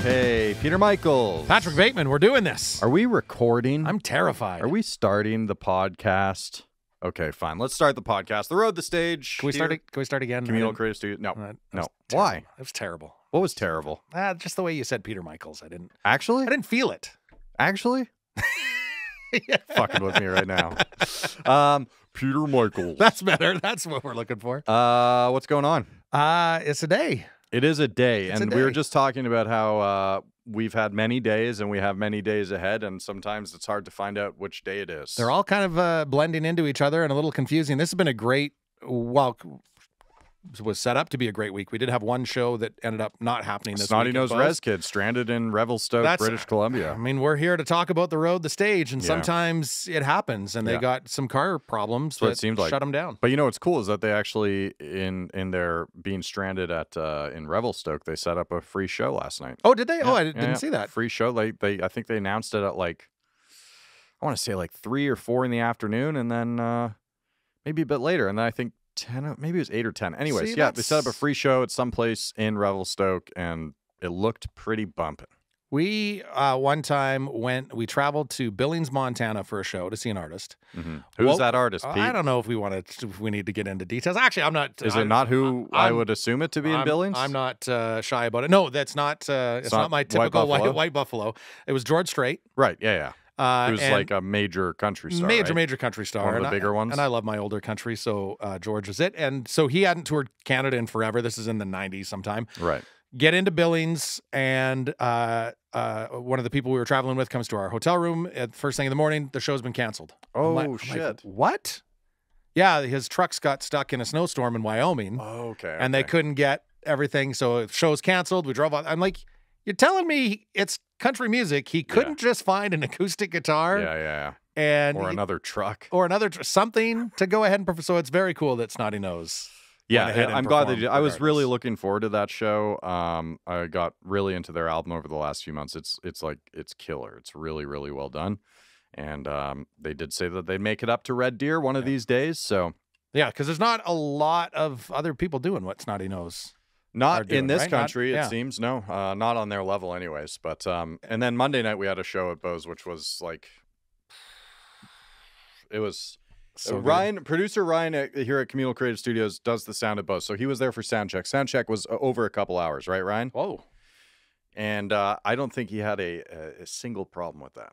Hey, Peter Michaels. Patrick Bateman, we're doing this. Are we recording? I'm terrified. Are we starting the podcast? Okay, fine. Let's start the podcast. The road, the stage. Can we start it? Can we start again? Communal Creative Studios. No, no. Terrible. Why? It was terrible. What was terrible? Just the way you said Peter Michaels. I didn't feel it. Actually? Yeah. Fucking with me right now. Peter Michaels. That's better. That's what we're looking for. What's going on? It's a day. It is a day. It's a We were day. just talking about how we've had many days and we have many days ahead, and sometimes it's hard to find out which day it is. They're all kind of blending into each other and a little confusing. This has been a great, was set up to be a great week. We did have one show that ended up not happening this Snotty week. Nose Res Kid stranded in Revelstoke, British Columbia. I mean, we're here to talk about the road, the stage, and sometimes it happens, and they got some car problems that seemed like. shut them down. But you know what's cool is that they actually, in their being stranded at in Revelstoke, they set up a free show last night. Oh, did they? Yeah, I didn't see that. Free show. I think they announced it at I want to say 3 or 4 in the afternoon, and then maybe a bit later, and then I think 10, maybe it was 8 or 10. Anyways, they set up a free show at some place in Revelstoke, and it looked pretty bumping. We one time we traveled to Billings, Montana for a show to see an artist. Mm-hmm. Who's that artist, Pete? I don't know if we need to get into details. Actually, I'm not. Is it not who I would assume it to be in Billings? I'm not shy about it. No, that's not. It's not my typical white buffalo. It was George Strait. Right. Yeah. He was like a major country star. Major country star. One of the bigger ones. And I love my older country, so George is it. And so he hadn't toured Canada in forever. This is in the 90s sometime. Right. Get into Billings, and one of the people we were traveling with comes to our hotel room at the first thing in the morning. The show's been canceled. Oh, shit. What? Yeah, his trucks got stuck in a snowstorm in Wyoming. Oh, okay. And they couldn't get everything, so the show's canceled. We drove on. I'm like, you're telling me it's country music. He couldn't just find an acoustic guitar. Yeah. And another truck. Or something to go ahead and perform. So it's very cool that Snotty Nose. Yeah, I'm glad they did. I was really looking forward to that show. I got really into their album over the last few months. It's killer. It's really, really well done. And they did say that they'd make it up to Red Deer one of these days. So yeah, because there's not a lot of other people doing what Snotty Nose. Not doing, in this right? country, it seems. No, not on their level anyways. But and then Monday night we had a show at Bose, which was it was so producer Ryan here at Communal Creative Studios does the sound at Bose. So he was there for sound check. Sound check was over a couple hours, right, Ryan? Whoa. And I don't think he had a single problem with that.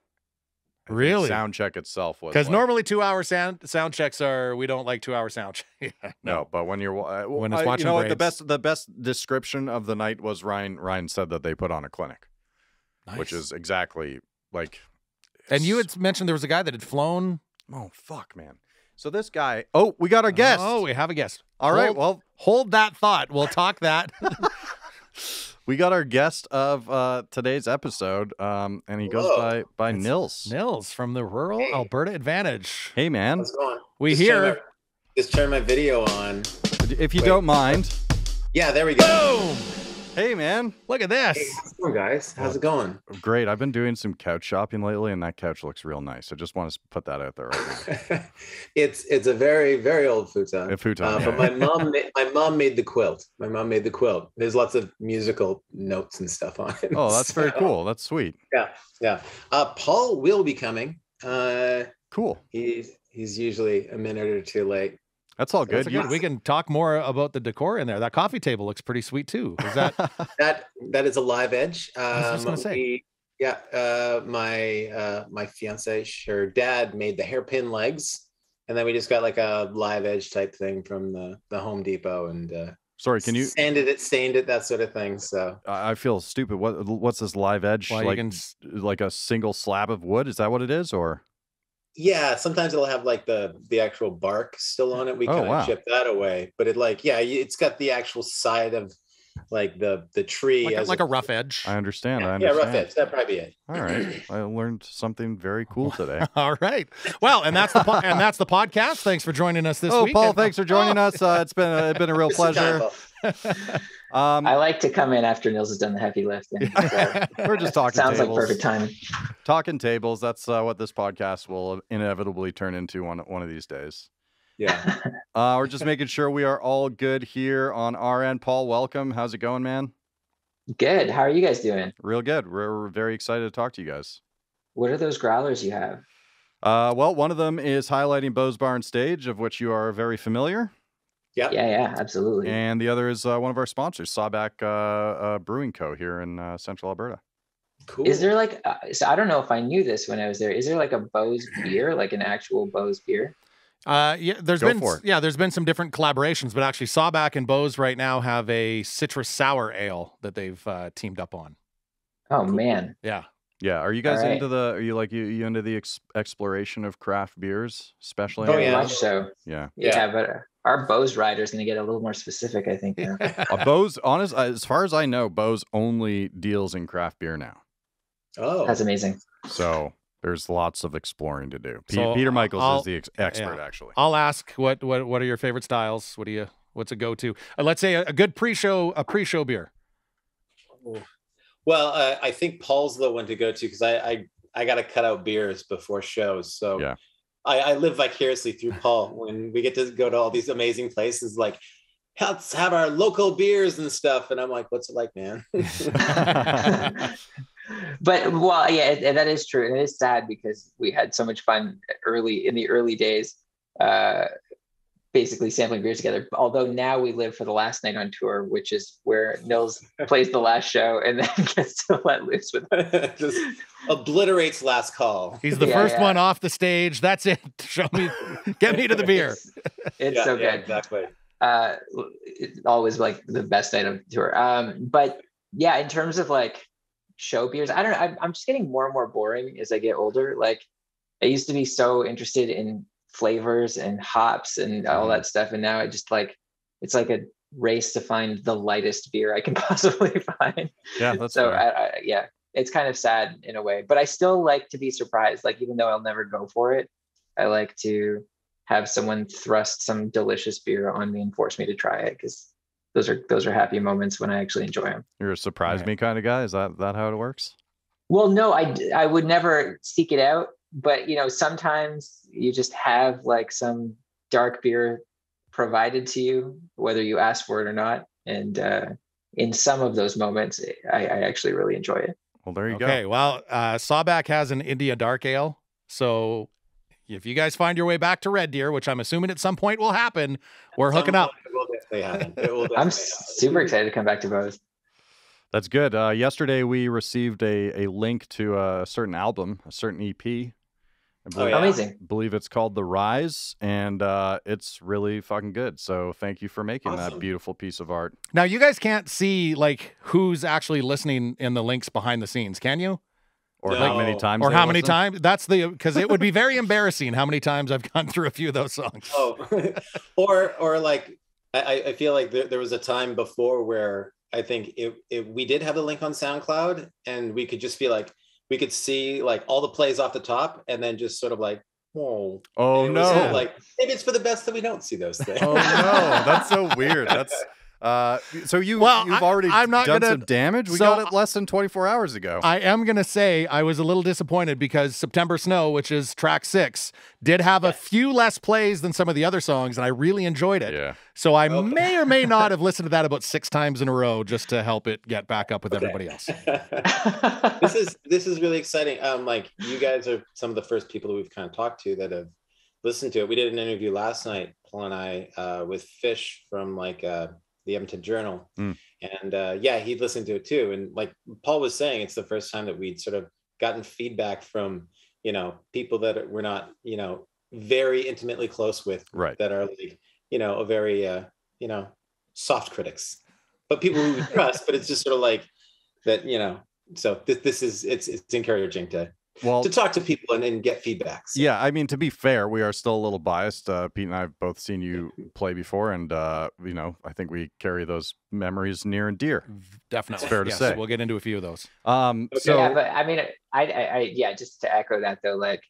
Really? Sound check itself was because normally 2-hour sound checks are, we don't like 2-hour sound check. No, but when you're when it's watching, the best description of the night was Ryan said that they put on a clinic, which is exactly like. And you had mentioned there was a guy that had flown. Oh fuck, man! So this guy. Oh, we got our guest. Oh, we have a guest. All right. Well, hold that thought. We'll talk that. We got our guest of today's episode, and he goes by Nils. Nils from the Rural Alberta Advantage. Hey, man. How's it going? Just turn my video on. If you don't mind. Yeah, there we go. Boom! Hey, man. Look at this. Hey, how's it going, guys? How's it going? Great. I've been doing some couch shopping lately, and that couch looks real nice. I just want to put that out there right now. It's a very, very old futon. But my mom made the quilt. My mom made the quilt. There's lots of musical notes and stuff on it. Oh, that's very cool. That's sweet. Yeah. Paul will be coming. Cool. He's usually a minute or two late. That's all good. We can talk more about the decor in there. That coffee table looks pretty sweet too. Is that that is a live edge? I was just gonna say. My fiance, her dad made the hairpin legs, and then we just got like a live edge type thing from the Home Depot, and sorry, can you stained it, that sort of thing. So I feel stupid. What's this live edge? Well, like a single slab of wood? Is that what it is, or? Yeah, sometimes it'll have like the actual bark still on it. We kind of chip that away, but it's got the actual side of like the tree like a rough edge. I understand. Yeah, rough edge. That'd probably be it. All right, I learned something very cool today. All right, well, and that's the podcast. Thanks for joining us this week. Oh, Paul, thanks for joining us. It's been a real pleasure. I like to come in after Nils has done the heavy lifting. So we're just talking. Sounds tables. like perfect timing. Talking tables. That's what this podcast will inevitably turn into one of these days. Yeah. We're just making sure we are all good here on our end. Paul, welcome. How's it going, man? Good. How are you guys doing? Real good. We're very excited to talk to you guys. What are those growlers you have? Well, one of them is highlighting Beau's Barn Stage, of which you are very familiar. Yep. Yeah, absolutely. And the other is one of our sponsors, Sawback Brewing Co. here in Central Alberta. Cool. Is there like, so I don't know if I knew this when I was there. Is there like a Beau's beer, like an actual Beau's beer? Yeah, there's been some different collaborations, but actually Sawback and Beau's right now have a citrus sour ale that they've teamed up on. Oh man. Yeah. Yeah. Are you guys into the, are you like, you into the exploration of craft beers, especially? Very much so. Yeah. Yeah, but our Beau's rider is going to get a little more specific, I think. Now. Beau's, honest, as far as I know, Beau's only deals in craft beer now. Oh, that's amazing. So there's lots of exploring to do. So Peter Michaels is the expert, actually. I'll ask what are your favorite styles? What's a go-to? Let's say a good pre-show beer. Well, I think Paul's the one to go to because I got to cut out beers before shows. So yeah. I live vicariously through Paul when we get to go to all these amazing places like, let's have our local beers and stuff. And I'm like, what's it like, man? But well, yeah, that is true. And it is sad because we had so much fun in the early days, basically sampling beers together. Although now we live for the last night on tour, which is where Nils plays the last show and then gets to let loose with it. Just obliterates last call. He's the first one off the stage. That's it. Get me to the beer. It's so good. Exactly. Always like the best night of tour. But yeah, in terms of like show beers, I don't know. I'm just getting more and more boring as I get older. Like I used to be so interested in flavors and hops and all that stuff, and now it's like a race to find the lightest beer I can possibly find. Yeah, that's so. Yeah, it's kind of sad in a way, but I still like to be surprised. Like even though I'll never go for it, I like to have someone thrust some delicious beer on me and force me to try it because those are happy moments when I actually enjoy them. You're a surprise me kind of guy. Is that how it works? Well, no, I would never seek it out, but sometimes you just have like some dark beer provided to you, whether you ask for it or not. And in some of those moments, I actually really enjoy it. Well, there you go. Okay, well, Sawback has an India Dark Ale, so if you guys find your way back to Red Deer, which I'm assuming at some point will happen, we're hooking up. I'm super excited to come back to both. That's good. Yesterday we received a link to a certain album, a certain EP. Amazing. I believe it's called The Rise, and it's really fucking good. So thank you for making that beautiful piece of art. Now, you guys can't see like who's actually listening in the links behind the scenes, can you? Or like many times. Or how many times? That's because it would be very embarrassing how many times I've gone through a few of those songs. Oh, or like I feel like there was a time before where I think we did have the link on SoundCloud and we could just feel like we could see like all the plays off the top and then just sort of like, no, like maybe it's for the best that we don't see those things. Oh no, that's so weird. That's so you've already done some damage. We got it less than 24 hours ago. I am gonna say I was a little disappointed because September Snow, which is track 6, did have a few less plays than some of the other songs, and I really enjoyed it. Yeah. So I may or may not have listened to that about 6 times in a row just to help it get back up with everybody else. This is really exciting. Like you guys are some of the first people that we've kind of talked to that have listened to it. We did an interview last night, Paul and I, with Fish from like the Edmonton Journal. And he listened to it too. And like Paul was saying, it's the first time that we'd sort of gotten feedback from, people that we're not, very intimately close with, right? That are like, a very, soft critics, but people who we trust, but it's just sort of like that, so this is, it's encouraging to talk to people and get feedback. So. Yeah, I mean, to be fair, we are still a little biased. Pete and I have both seen you play before, and I think we carry those memories near and dear. Definitely, it's fair to say. We'll get into a few of those. So yeah, but I mean, I just to echo that though, like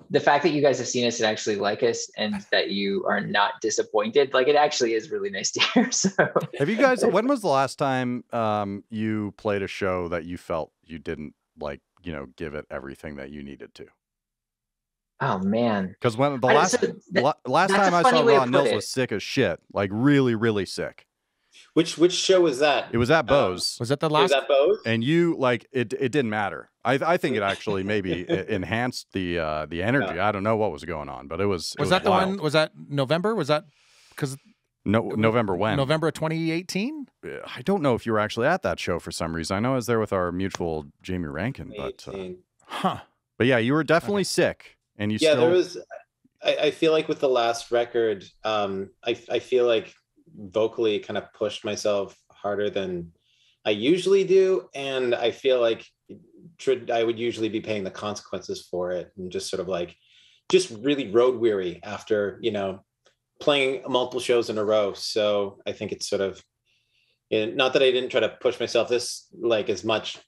the fact that you guys have seen us and actually like us, and that you are not disappointed, like it actually is really nice to hear. So, have you guys? When was the last time you played a show that you felt you didn't like? Give it everything that you needed to. Oh man! Because when the last time I saw Ron, Nils was sick as shit, like really, really sick. Which show was that? It was at Bose. Was that the Was last? that Bose? And you like it didn't matter. I think it actually maybe enhanced the energy. Yeah. I don't know what was going on, but it was Was that the wild. one? Was that November? Was that because November when? November of 2018? I don't know if you were actually at that show for some reason. I know I was there with our mutual Jamie Rankin, but but yeah, you were definitely sick, and you yeah, still... there was. I feel like with the last record, I feel like vocally kind of pushed myself harder than I usually do, and I feel like I would usually be paying the consequences for it, and just sort of like just really road weary after, you know, playing multiple shows in a row. So I think it's sort of, not that I didn't try to push myself this like as much,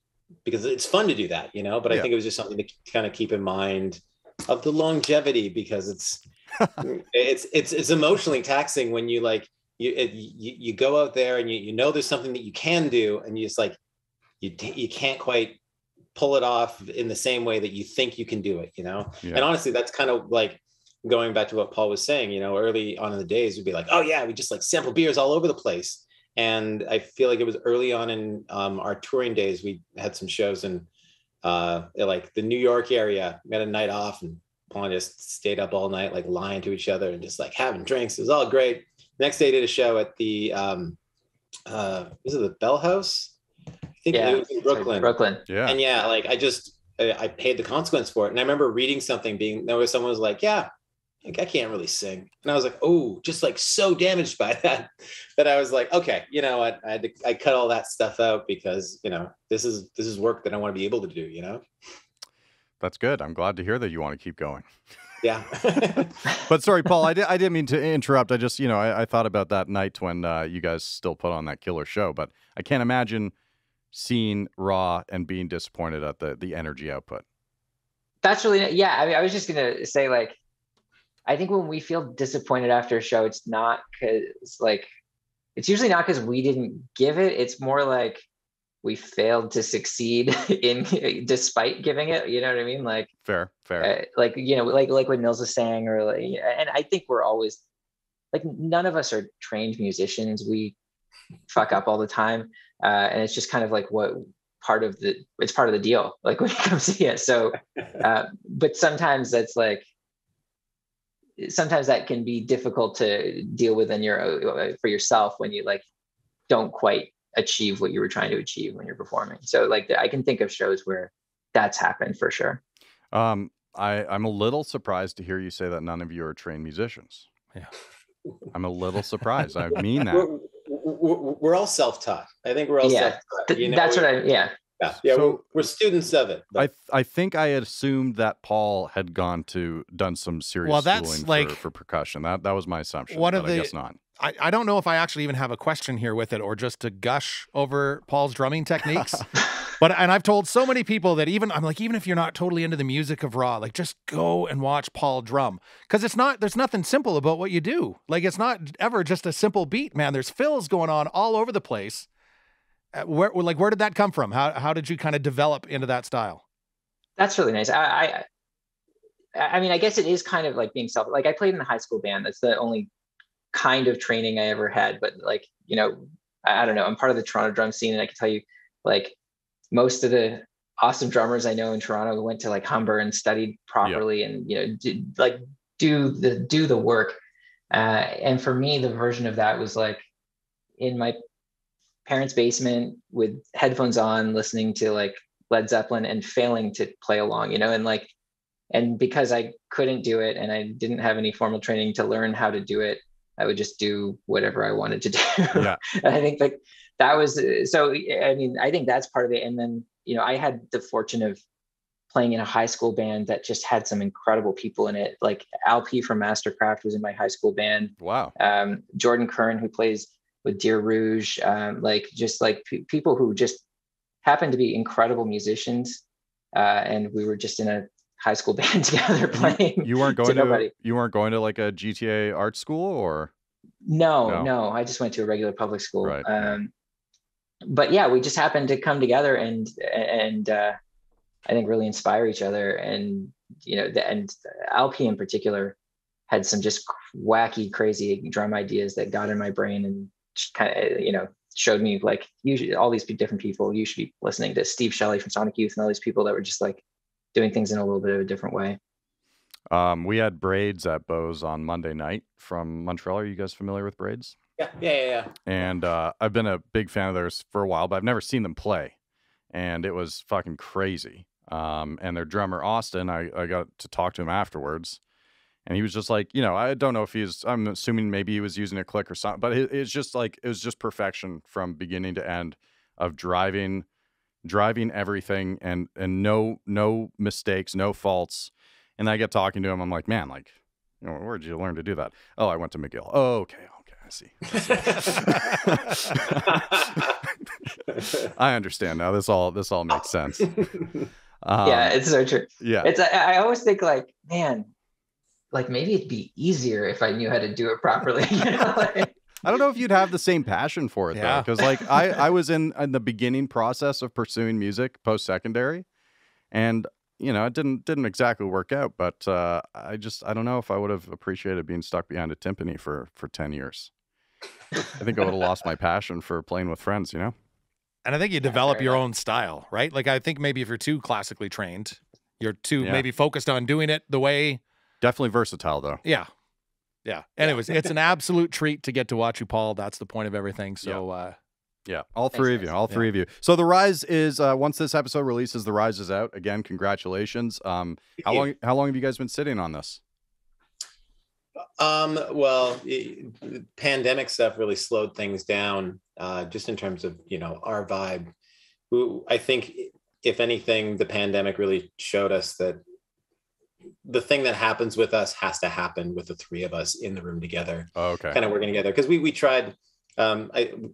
because it's fun to do that, you know, but I think it was just something to kind of keep in mind of the longevity, because it's emotionally taxing when you like, you go out there and you know there's something that you can do, and you just like, you can't quite pull it off in the same way that you think you can do it, you know? Yeah. And honestly, that's kind of like going back to what Paul was saying, you know, early on in the days, we'd be like, oh yeah, we just like sample beers all over the place. And I feel like it was early on in our touring days, we had some shows in like the New York area. We had a night off, and Paul and I just stayed up all night, like lying to each other and just like having drinks. It was all great. Next day, did a show at the was it the Bell House? I think it was in Brooklyn. Brooklyn. Yeah. And yeah, like I paid the consequence for it. And I remember reading something someone was like, yeah, like, I can't really sing. And I was like, oh, just like so damaged by that I was like, okay, you know what? I cut all that stuff out, because, you know, this is work that I want to be able to do, you know? That's good. I'm glad to hear that you want to keep going. Yeah. But sorry, Paul, I didn't mean to interrupt. I just, you know, I thought about that night when you guys still put on that killer show, but I can't imagine seeing Raw and being disappointed at the energy output. That's really, yeah. I mean, I was just going to say, like, I think when we feel disappointed after a show, it's not because like, it's usually not because we didn't give it. It's more like we failed to succeed despite giving it, you know what I mean? Like, fair. Like, you know, like what Nils was saying, or like, and I think we're always like, none of us are trained musicians. We fuck up all the time. And it's just kind of like it's part of the deal, like when you come see it. So, but sometimes that's like, sometimes that can be difficult to deal with for yourself when you like don't quite achieve what you were trying to achieve when you're performing. So like I can think of shows where that's happened for sure. I'm a little surprised to hear you say that none of you are trained musicians. Yeah. I'm a little surprised. I mean that. We're all self-taught. I think we're all self-taught. You know, that's Yeah, So, we're students of it. But. I think I had assumed that Paul had done some serious schooling for percussion. That was my assumption. I guess not. I don't know if I actually even have a question here with it, or just to gush over Paul's drumming techniques. And I've told so many people that even if you're not totally into the music of Raw, like just go and watch Paul drum, because there's nothing simple about what you do. Like it's not ever just a simple beat, man. There's fills going on all over the place. Where did that come from? How did you kind of develop into that style? That's really nice. I mean, I guess it is kind of like being like I played in the high school band. That's the only kind of training I ever had. But like, you know, I don't know. I'm part of the Toronto drum scene, and I can tell you, like, most of the awesome drummers I know in Toronto went to like Humber and studied properly, and you know, do the work. And for me, the version of that was like in my parents' basement with headphones on, listening to like Led Zeppelin and failing to play along, you know, and because I couldn't do it and I didn't have any formal training to learn how to do it, I would just do whatever I wanted to do. Yeah. And I think like that was, so, I mean, I think that's part of it. And then, you know, I had the fortune of playing in a high school band that just had some incredible people in it. Like LP from Mastercraft was in my high school band. Wow. Jordan Kern, who plays with Deer Rouge, like just like people who just happened to be incredible musicians. And we were just in a high school band together playing. You weren't going to like a GTA art school, or? No, I just went to a regular public school. Right. But yeah, we just happened to come together and I think really inspire each other. And, you know, and LP in particular had some just wacky, crazy drum ideas that got in my brain. And kind of, showed me like usually all these different people. You should be listening to Steve Shelley from Sonic Youth and all these people that were just like doing things in a little bit of a different way. We had Braids at Bose on Monday night from Montreal. Are you guys familiar with Braids? Yeah. And I've been a big fan of theirs for a while, but I've never seen them play. And it was fucking crazy. And their drummer, Austin, I got to talk to him afterwards. And he was just like, I don't know if I'm assuming maybe he was using a click or something, but it's just like, it was just perfection from beginning to end of driving everything and no mistakes, no faults. And I get talking to him. I'm like, man, like, where'd you learn to do that? Oh, I went to McGill. Oh, okay. I see. I understand now. This all makes sense. Yeah, it's so true. Yeah. I always think like, man, like maybe it'd be easier if I knew how to do it properly. I don't know if you'd have the same passion for it though, because like I was in the beginning process of pursuing music post-secondary, and it didn't exactly work out, but I don't know if I would have appreciated being stuck behind a timpani for 10 years. I think I would have lost my passion for playing with friends, And I think you develop your own style, right? Like I think maybe if you're too classically trained, you're too maybe focused on doing it the way. Definitely versatile though. Yeah. Anyways, it's an absolute treat to get to watch you, Paul. That's the point of everything. So yeah, all three of you. So The Rise is once this episode releases, The Rise is out. Again, congratulations. How long have you guys been sitting on this? Well, pandemic stuff really slowed things down, just in terms of, our vibe. I think if anything, the pandemic really showed us that the thing that happens with us has to happen with the three of us in the room together. Oh, okay. Kind of working together. Because we tried,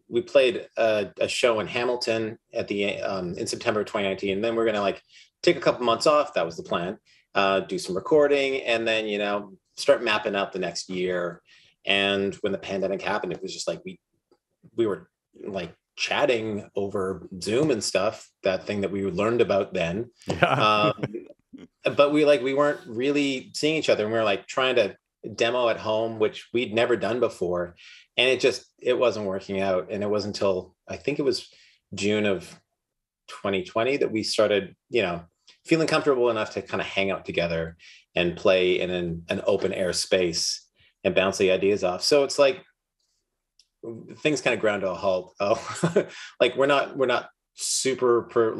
we played a show in Hamilton at in September of 2019. And then we're going to like take a couple months off. That was the plan. Do some recording and then, start mapping out the next year. And when the pandemic happened, it was just like, we were like chatting over Zoom and stuff, that thing that we learned about then. Yeah. But we weren't really seeing each other, and we were like trying to demo at home, which we'd never done before. And it wasn't working out. And it wasn't until I think it was June of 2020 that we started, feeling comfortable enough to kind of hang out together and play in an open air space and bounce the ideas off. So it's like things kind of ground to a halt. Oh, like we're not super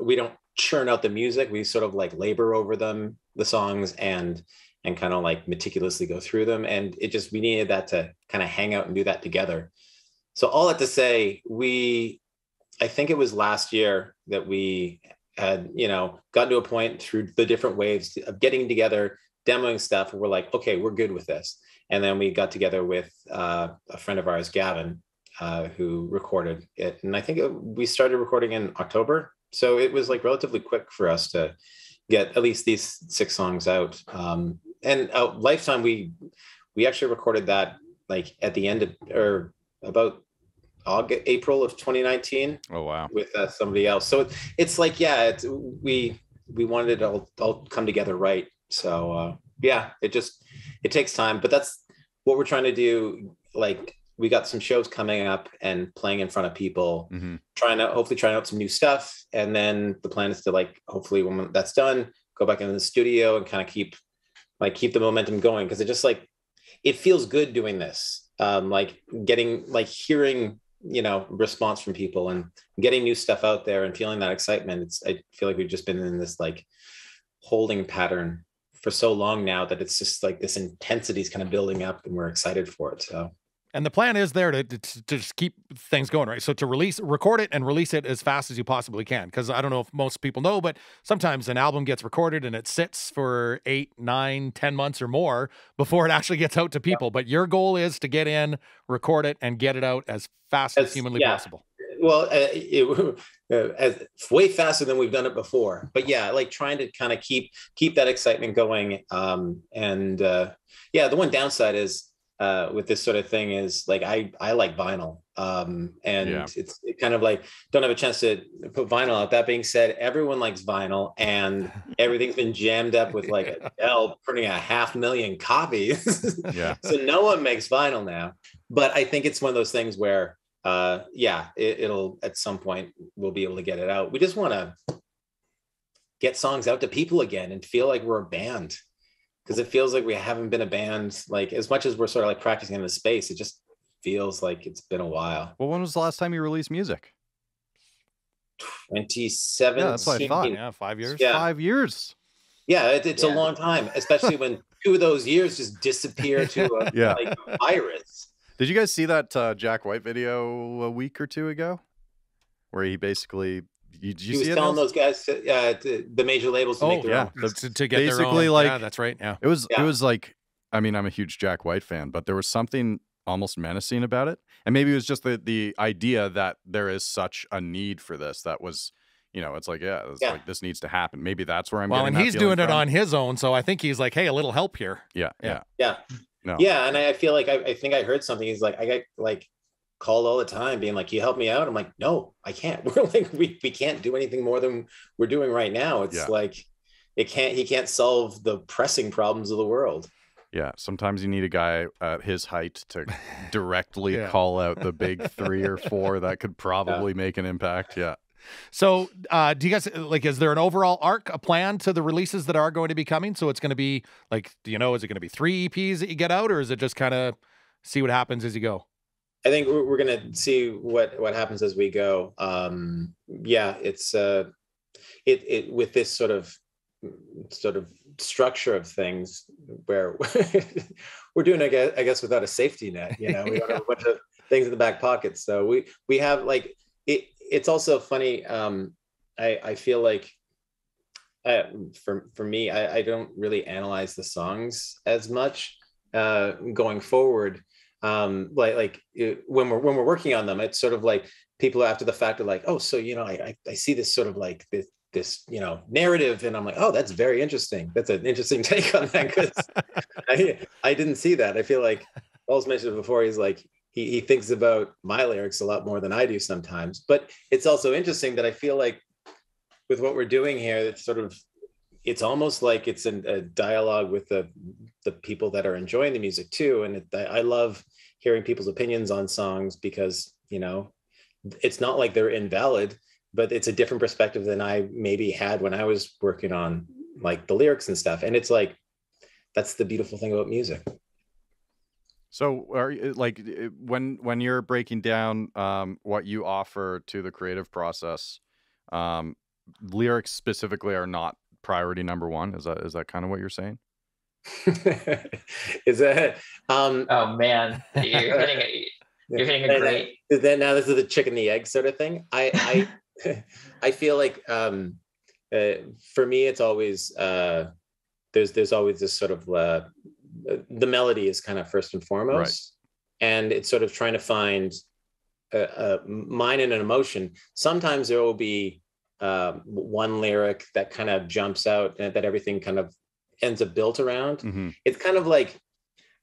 we don't churn out the music. We sort of like labor over the songs and kind of like meticulously go through them. And we needed that to kind of hang out and do that together. So all that to say, I think it was last year that we had, gotten to a point through the different waves of getting together, demoing stuff, where we're like, okay, we're good with this. And then we got together with a friend of ours, Gavin, who recorded it. And I think we started recording in October. So it was like relatively quick for us to get at least these 6 songs out. And Lifetime, we actually recorded that like at the end of, or about April of 2019. Oh, wow. With somebody else. So it's like, we wanted it all come together right. So it takes time, but that's what we're trying to do. Like we got some shows coming up and playing in front of people, hopefully trying out some new stuff. And then the plan is to like, hopefully when that's done, go back into the studio and kind of keep the momentum going. Cause it feels good doing this. Hearing, response from people and getting new stuff out there and feeling that excitement. I feel like we've just been in this like holding pattern for so long now that it's just like this intensity is kind of building up and we're excited for it. So. And the plan is there to just keep things going, right? So to record it and release it as fast as you possibly can. Because I don't know if most people know, but sometimes an album gets recorded and it sits for 8, 9, 10 months or more before it actually gets out to people. But your goal is to get in, record it, and get it out as fast as humanly possible. Well, as way faster than we've done it before. But yeah, like trying to kind of keep that excitement going. The one downside is, with this sort of thing is like I like vinyl, it's kind of like don't have a chance to put vinyl out. That being said, everyone likes vinyl, and everything's been jammed up with like Adele printing 500,000 copies. Yeah. So no one makes vinyl now. but I think it's one of those things where, it'll at some point we'll be able to get it out. We just want to get songs out to people again and feel like we're a band, because it feels like we haven't been a band, like as much as we're sort of like practicing in the space. It just feels like it's been a while. Well, when was the last time you released music? 2017. Yeah, that's what I thought. Yeah, 5 years. Yeah. 5 years. Yeah, it's a long time, especially when 2 of those years just disappear to a, like a virus. Did you guys see that Jack White video a week or two ago, where he basically he was telling those guys the major labels to make their own. To get basically their own. Yeah, that's right. Yeah, it was like, I mean, I'm a huge Jack White fan, but there was something almost menacing about it, and maybe it was just the idea that there is such a need for this. That was, it's like, like this needs to happen. Maybe that's where I'm. Well, and he's doing it on his own, so I think he's like, hey, a little help here. Yeah. No. Yeah, and I feel like I think I heard something. He's like, I get like called all the time being like, "You help me out?" I'm like, "No, I can't." We're like, we can't do anything more than we're doing right now. It's like he can't solve the pressing problems of the world. Yeah, sometimes you need a guy at his height to directly call out the big 3 or 4 that could probably make an impact. Yeah. So do you guys, like, is there an overall arc, a plan to the releases that are going to be coming? So it's going to be like, is it going to be 3 EPs that you get out, or is it just kind of see what happens as you go? I think we're going to see what happens as we go. It's it with this sort of structure of things where we're doing, I guess, without a safety net. We don't have a bunch of things in the back pocket. So we have like it. It's also funny. I feel like for me, I don't really analyze the songs as much going forward. When we're working on them, it's sort of like people after the fact are like, oh, so I see this sort of like this narrative, and I'm like, oh, that's very interesting. That's an interesting take on that, because I didn't see that. I feel like Paul's mentioned before. He's like, he thinks about my lyrics a lot more than I do sometimes. But it's also interesting that I feel like with what we're doing here, it's almost like it's a dialogue with the people that are enjoying the music too. And I love hearing people's opinions on songs, because it's not like they're invalid, but it's a different perspective than I maybe had when I was working on like the lyrics and stuff. And it's like, that's the beautiful thing about music. So are you, like, when you're breaking down what you offer to the creative process, lyrics specifically are not priority number one? Is that kind of what you're saying? Is that oh man, you're hitting a great. Then now this is the chicken and the egg sort of thing. I feel like for me it's always there's always this sort of the melody is kind of first and foremost, right. And it's sort of trying to find a mine and an emotion. Sometimes there will be one lyric that kind of jumps out and that everything kind of ends up built around. Mm-hmm. It's kind of like,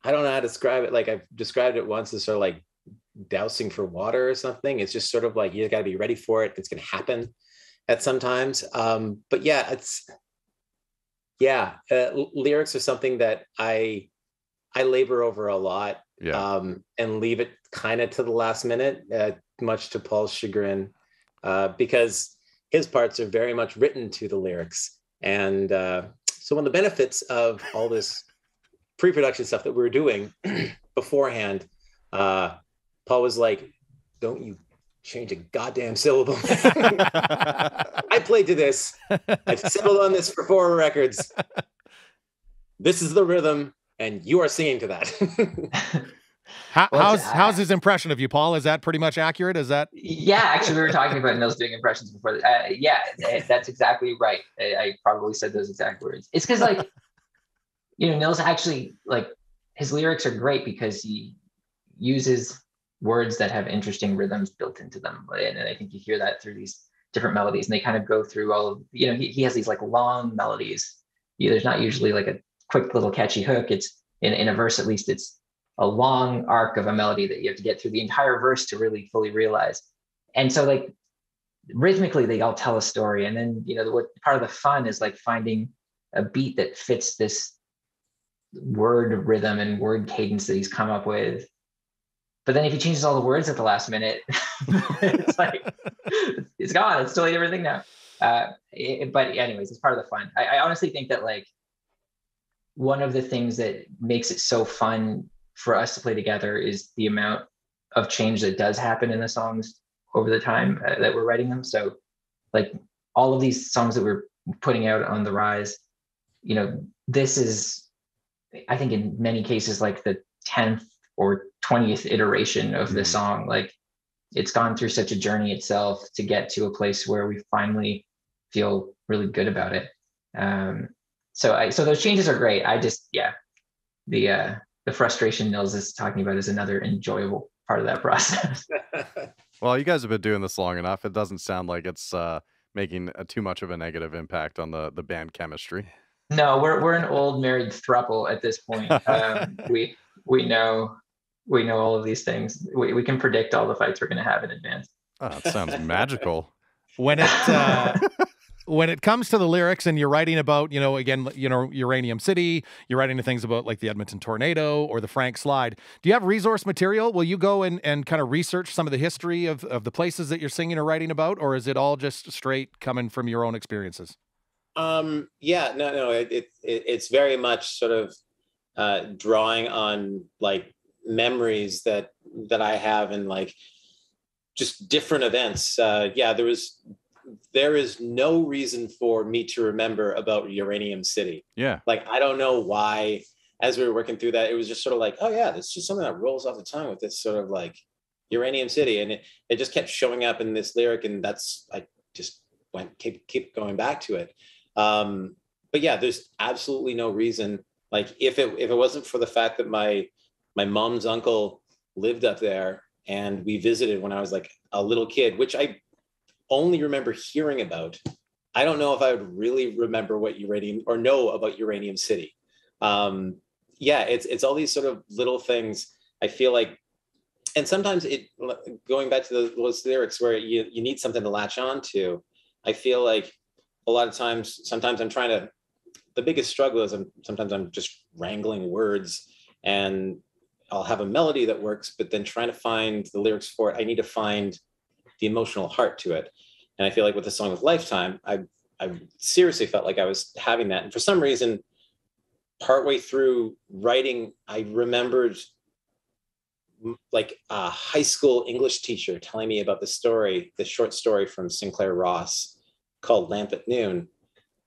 I don't know how to describe it. Like I've described it once as sort of like dousing for water or something. It's just sort of like, you got to be ready for it. It's going to happen at some times. But lyrics are something that I labor over a lot, and leave it kind of to the last minute, much to Paul's chagrin, because his parts are very much written to the lyrics. And so one of the benefits of all this pre-production stuff that we were doing beforehand, Paul was like, don't you change a goddamn syllable. I played to this. I've settled on this for 4 records. This is the rhythm, and you are singing to that. How's his impression of you, Paul? Is that pretty much accurate? Is that? Yeah, actually, we were talking about Nils doing impressions before. That's exactly right. I probably said those exact words. It's because, like, Nils actually, like, his lyrics are great because he uses words that have interesting rhythms built into them, and I think you hear that through these different melodies, and they kind of go through all of. He has these like long melodies. There's not usually like a quick little catchy hook. It's in a verse, at least, it's a long arc of a melody that you have to get through the entire verse to really fully realize. And so, like, rhythmically, they all tell a story. And then, what part of the fun is like finding a beat that fits this word rhythm and word cadence that he's come up with. But then if he changes all the words at the last minute, it's like, it's gone. It's totally different thing now. But anyways, it's part of the fun. I honestly think that like one of the things that makes it so fun for us to play together is the amount of change that does happen in the songs over the time that we're writing them. So like all of these songs that we're putting out on the Rise, you know, this is, I think in many cases, like the 10th or 20th iteration of the song. Like it's gone through such a journey itself to get to a place where we finally feel really good about it. So those changes are great. I just, the frustration Nils is talking about is another enjoyable part of that process. Well, you guys have been doing this long enough. It doesn't sound like it's making too much of a negative impact on the band chemistry. No, we're an old married throuple at this point. We know all of these things. We can predict all the fights we're going to have in advance. Oh, that sounds magical. When it comes to the lyrics and you're writing about, again, Uranium City, you're writing things about like the Edmonton tornado or the Frank slide. Do you have resource material? Will you go and kind of research some of the history of the places that you're singing or writing about, or is it all just straight coming from your own experiences? It's very much sort of drawing on like memories that I have and like just different events. There is no reason for me to remember about Uranium City. Yeah. Like, I don't know why, as we were working through that, it was just sort of like, oh yeah, it's just something that rolls off the tongue with this sort of like Uranium City. And it just kept showing up in this lyric. And I just keep going back to it. But yeah, there's absolutely no reason. Like if it wasn't for the fact that my mom's uncle lived up there and we visited when I was like a little kid, which I only remember hearing about, I don't know if I would really remember what know about Uranium City. It's all these sort of little things I feel like, and sometimes going back to those lyrics where you need something to latch on to. I feel like a lot of times, sometimes I'm trying to, the biggest struggle is sometimes I'm just wrangling words and I'll have a melody that works, but then trying to find the lyrics for it, I need to find the emotional heart to it. And I feel like with the song with Lifetime, I seriously felt like I was having that. And for some reason, partway through writing, I remembered like a high school English teacher telling me about the short story from Sinclair Ross called Lamp at Noon.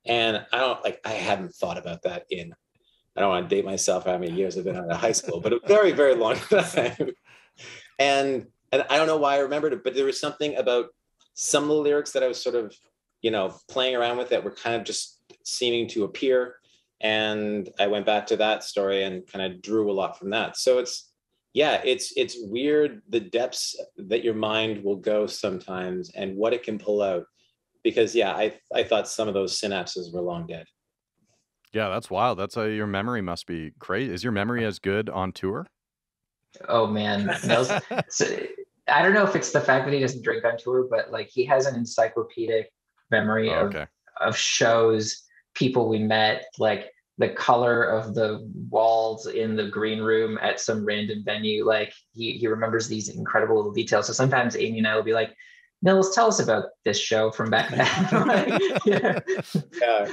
And I hadn't thought about that I don't want to date myself how many years I've been out of high school, but a very, very long time. And I don't know why I remembered it, but there was something about some of the lyrics that I was sort of, playing around with that were kind of just seeming to appear. And I went back to that story and kind of drew a lot from that. So it's weird the depths that your mind will go sometimes and what it can pull out. Because I thought some of those synapses were long dead. Yeah, that's wild. That's your memory must be crazy. Is your memory as good on tour? Oh man, Nils, I don't know if it's the fact that he doesn't drink on tour, but like he has an encyclopedic memory of shows, people we met, like the color of the walls in the green room at some random venue. Like he remembers these incredible little details. So sometimes Amy and I will be like, Nils, tell us about this show from back then.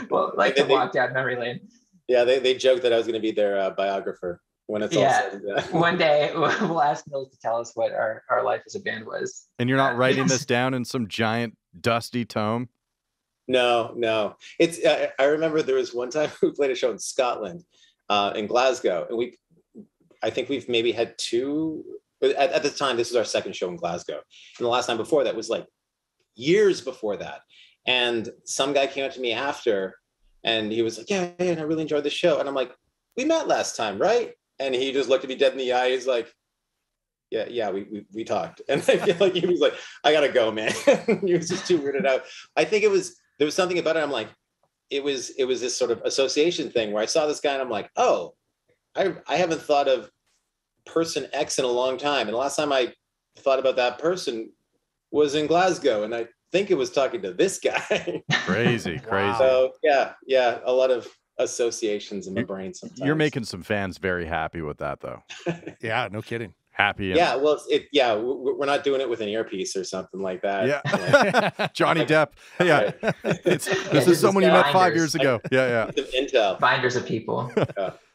Well, like to walk down memory lane. Yeah, they joked that I was going to be their biographer when it's all said and done. One day we'll ask Nils to tell us what our life as a band was. And you're not writing this down in some giant dusty tome? No. It's I remember there was one time we played a show in Scotland, in Glasgow, and I think we've maybe had two. At the time, this is our second show in Glasgow. And the last time before that was like years before that. And some guy came up to me after and he was like, yeah, I really enjoyed the show. And I'm like, we met last time, right? And he just looked at me dead in the eye. He's like, yeah, we talked. And I feel like he was like, I gotta go, man. He was just too weirded out. I think there was something about it. I'm like, it was this sort of association thing where I saw this guy and I'm like, oh, I haven't thought of person X in a long time. And the last time I thought about that person was in Glasgow. And I think it was talking to this guy. Crazy. So yeah, a lot of associations in my brain sometimes. You're making some fans very happy with that though. Yeah, no kidding. happy. Yeah, well, we're not doing it with an earpiece or something like that. Yeah, Johnny Depp. Yeah, this is someone you met 5 years ago. Yeah. Intel. Binders of people.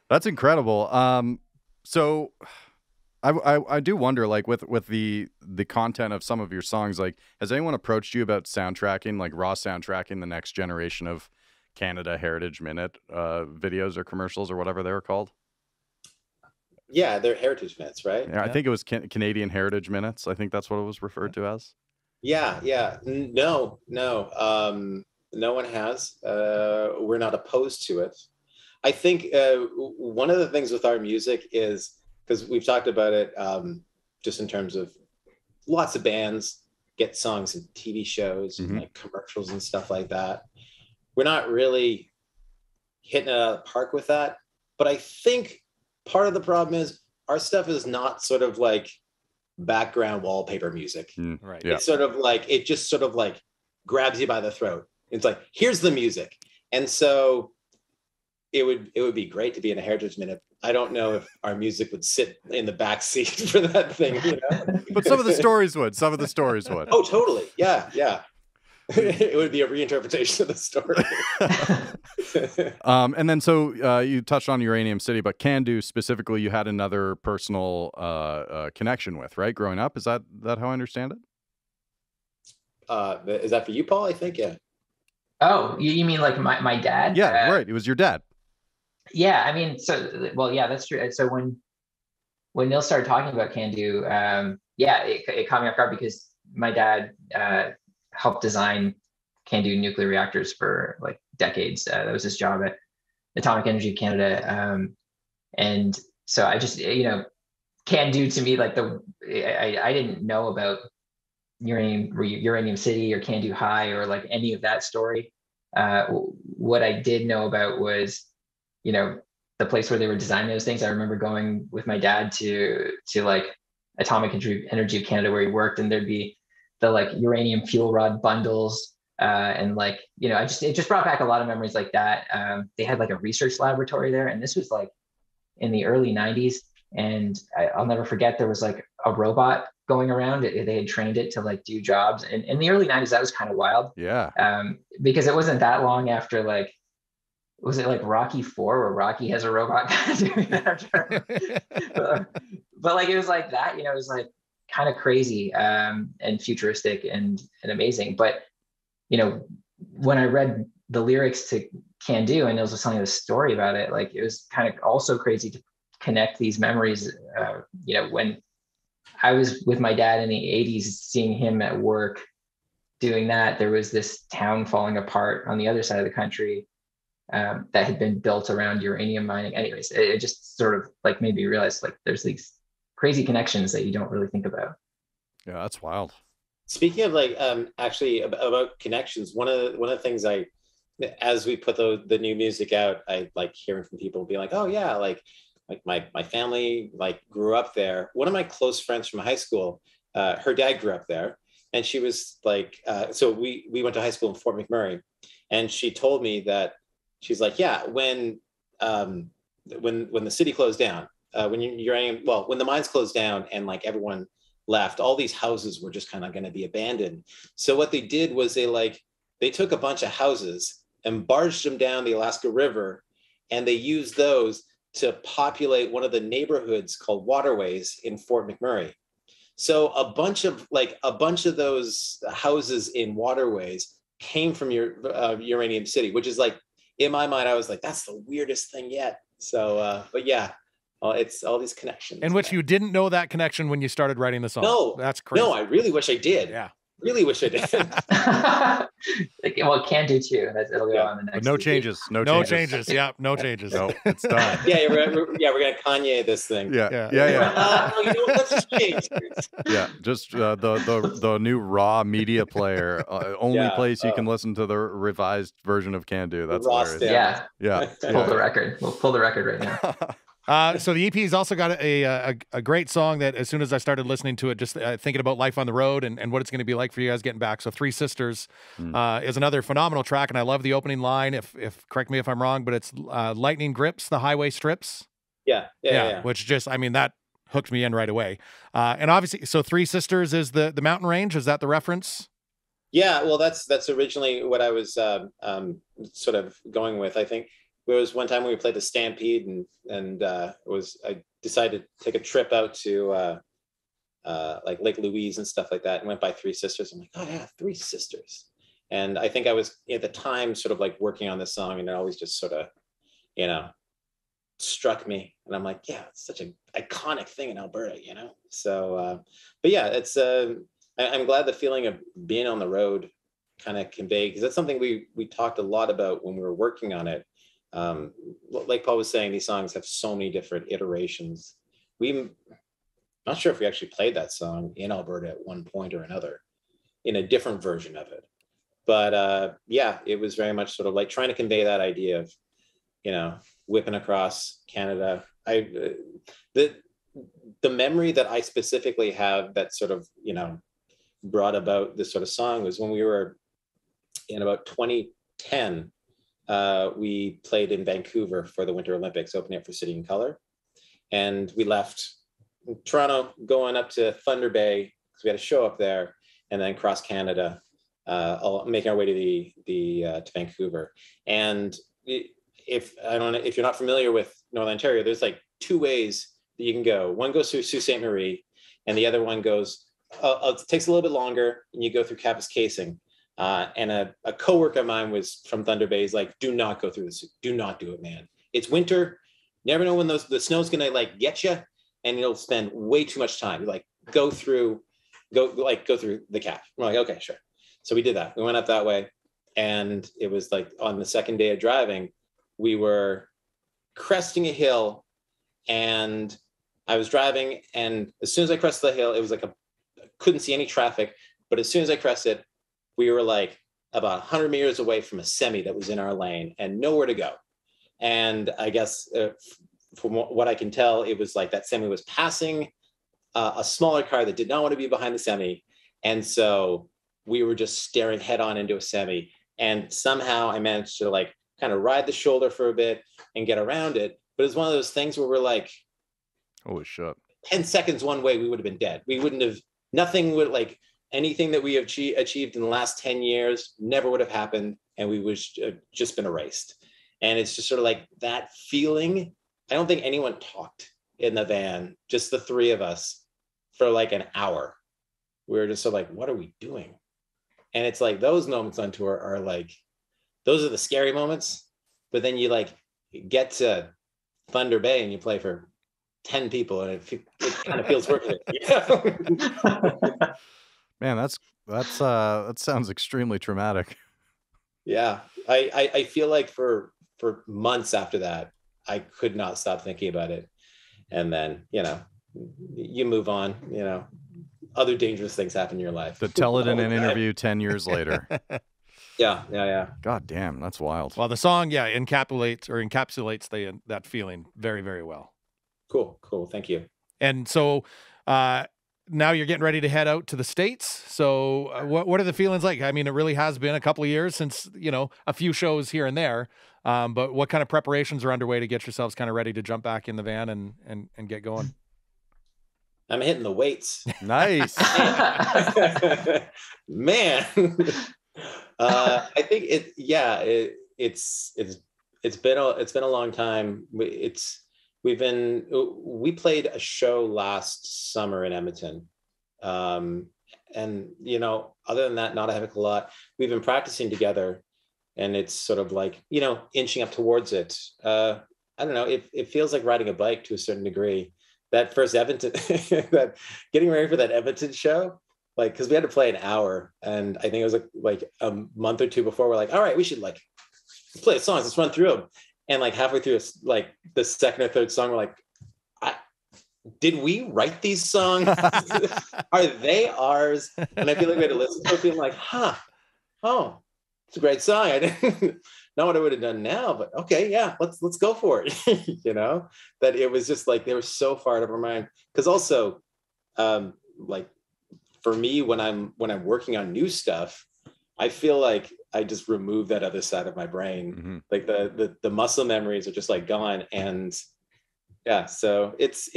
That's incredible. So I do wonder, like, with the content of some of your songs, like, has anyone approached you about soundtracking, like raw soundtracking the next generation of Canada Heritage Minute videos or commercials or whatever they were called? Yeah, they're Heritage Minutes, right? Yeah, I think it was Canadian Heritage Minutes. I think that's what it was referred to as. Yeah. No one has. We're not opposed to it. I think one of the things with our music is, because we've talked about it just in terms of lots of bands get songs in TV shows and like commercials and stuff like that. We're not really hitting it out of the park with that. But I think part of the problem is our stuff is not sort of like background wallpaper music. Right. It's sort of like, it just sort of like grabs you by the throat. It's like, here's the music. And so it would be great to be in a Heritage Minute. I don't know if our music would sit in the back seat for that thing, you know? But some of the stories would. Oh, totally. Yeah. It would be a reinterpretation of the story. And then so you touched on Uranium City, but Can-Do specifically, you had another personal connection with, right? Growing up, is that how I understand it? Is that for you, Paul? I think, yeah. Oh, you mean like my dad? Yeah, right. It was your dad. Yeah, I mean, yeah, that's true. So when Nils started talking about Can-Do, it caught me off guard because my dad helped design Can-Do nuclear reactors for like decades. That was his job at Atomic Energy Canada. And so I just, Can-Do to me, like I didn't know about Uranium City or Can-Do High or like any of that story. What I did know about was, the place where they were designing those things. I remember going with my dad to like Atomic Energy of Canada where he worked, and there'd be the like uranium fuel rod bundles. And like, it just brought back a lot of memories like that. They had like a research laboratory there, and this was like in the early 90s. And I'll never forget, there was like a robot going around. They had trained it to like do jobs. And in the early 90s, that was kind of wild. Yeah. Because it wasn't that long after like, was it like Rocky IV where Rocky has a robot doing that? But like, it was like that, it was like kind of crazy and futuristic and amazing. But, when I read the lyrics to Can-Do and Nils was telling the story about it, like it was kind of also crazy to connect these memories. When I was with my dad in the 80s, seeing him at work doing that, there was this town falling apart on the other side of the country that had been built around uranium mining. Anyways, it just sort of like made me realize like there's these crazy connections that you don't really think about. Yeah, that's wild. Speaking of like actually about connections, one of the things as we put the new music out, I like hearing from people being like, oh yeah, like my family like grew up there. One of my close friends from high school, her dad grew up there, and she was like, so we went to high school in Fort McMurray, and she told me that she's like, yeah, when the city closed down, when the mines closed down and like everyone left, all these houses were just kind of going to be abandoned. So what they did was they took a bunch of houses and barged them down the Alaska River, and they used those to populate one of the neighborhoods called Waterways in Fort McMurray. So a bunch of those houses in Waterways came from Uranium City, which is like, in my mind, I was like, that's the weirdest thing yet. So, but yeah, it's all these connections. In which you didn't know that connection when you started writing the song. No, that's crazy. No, I really wish I did. Yeah. Really wish I did. Well, Can-Do too. It'll go on the next. But no changes. No changes. Yeah, no changes. No, it's done. We're gonna Kanye this thing. Yeah. You know what? Let's just change. Yeah, just the new raw media player. Only place you can listen to the revised version of Can-Do. That's hilarious. Yeah. Pull the record. We'll pull the record right now. So the EP's also got a great song that as soon as I started listening to it, just thinking about life on the road and what it's going to be like for you guys getting back. So Three Sisters is another phenomenal track, and I love the opening line. If correct me if I'm wrong, but it's lightning grips, the highway strips. Yeah. Which just, I mean, that hooked me in right away. And obviously, so Three Sisters is the mountain range. Is that the reference? Yeah, well, that's originally what I was sort of going with. I think there was one time when we played the Stampede, and I decided to take a trip out to like Lake Louise and stuff like that, and went by Three Sisters. I'm like, oh yeah, Three Sisters. And I think I was at the time sort of like working on this song, and it always just sort of, you know, struck me. And I'm like, yeah, it's such an iconic thing in Alberta, you know? So, but yeah, it's, I'm glad the feeling of being on the road kind of conveyed, because that's something we talked a lot about when we were working on it. Like Paul was saying, these songs have so many different iterations. Not sure if we actually played that song in Alberta at one point or another in a different version of it. But yeah, it was very much sort of like trying to convey that idea of, you know, whipping across Canada. The memory that I specifically have that sort of, you know, brought about this sort of song was when we were in about 2010, we played in Vancouver for the Winter Olympics, opening up for City in Color. And we left Toronto going up to Thunder Bay, because we had a show up there, and then cross Canada, making our way to Vancouver. And if you're not familiar with Northern Ontario, there's like two ways that you can go. One goes through Sault Ste. Marie, and the other one goes, it takes a little bit longer, and you go through Kapuskasing. And a coworker of mine was from Thunder Bay. He's like, do not go through this. Do not do it, man. It's winter. Never know when the snow's gonna like get you, and you'll spend way too much time. Like go through the Cap. We're like, okay, sure. So we did that. We went up that way, and it was like on the second day of driving, we were cresting a hill, and I was driving, and as soon as I crested the hill, it was like couldn't see any traffic, but as soon as I crested, we were like about 100 meters away from a semi that was in our lane and nowhere to go. And I guess from what I can tell, it was like that semi was passing a smaller car that did not want to be behind the semi. And so we were just staring head on into a semi. And somehow I managed to like kind of ride the shoulder for a bit and get around it. But it's one of those things where we're like, holy shit, 10 seconds one way, we would have been dead. We wouldn't have, nothing would like, anything that we have achieved in the last 10 years never would have happened, and we would just been erased. And it's just sort of like that feeling. I don't think anyone talked in the van, just the three of us for like an hour. We were just sort of like, what are we doing? And it's like those moments on tour are like, those are the scary moments. But then you like get to Thunder Bay and you play for 10 people, and it kind of feels worth it. Yeah. Man, that sounds extremely traumatic. Yeah, I feel like for months after that, I could not stop thinking about it. And then, you know, you move on, you know, other dangerous things happen in your life. To tell it in an interview 10 years later. Yeah. God damn, that's wild. Well, the song, yeah, encapsulates that feeling very, very well. Cool. Thank you. And so, now you're getting ready to head out to the States. So what are the feelings like? I mean, it really has been a couple of years since, you know, a few shows here and there. But what kind of preparations are underway to get yourselves kind of ready to jump back in the van and get going? I'm hitting the weights. Nice. Man. I think it's been a long time. We played a show last summer in Edmonton. And, you know, other than that, not a heck of a lot. We've been practicing together, and it's sort of like, you know, inching up towards it. I don't know. It feels like riding a bike to a certain degree. That first Edmonton, that getting ready for that Edmonton show, like, cause we had to play an hour, and I think it was like a month or two before, we're like, all right, we should like play songs. Let's run through them. And like halfway through, like the second or third song, we're like, did we write these songs? Are they ours? And I feel like we had to listen to it, being like, oh, it's a great song. I didn't know what I would have done now, but okay, yeah, let's go for it. You know, that it was just like they were so far out of our mind. Because also, like for me, when I'm working on new stuff, I feel like I just remove that other side of my brain. Mm-hmm. Like the muscle memories are just like gone. And yeah, so it's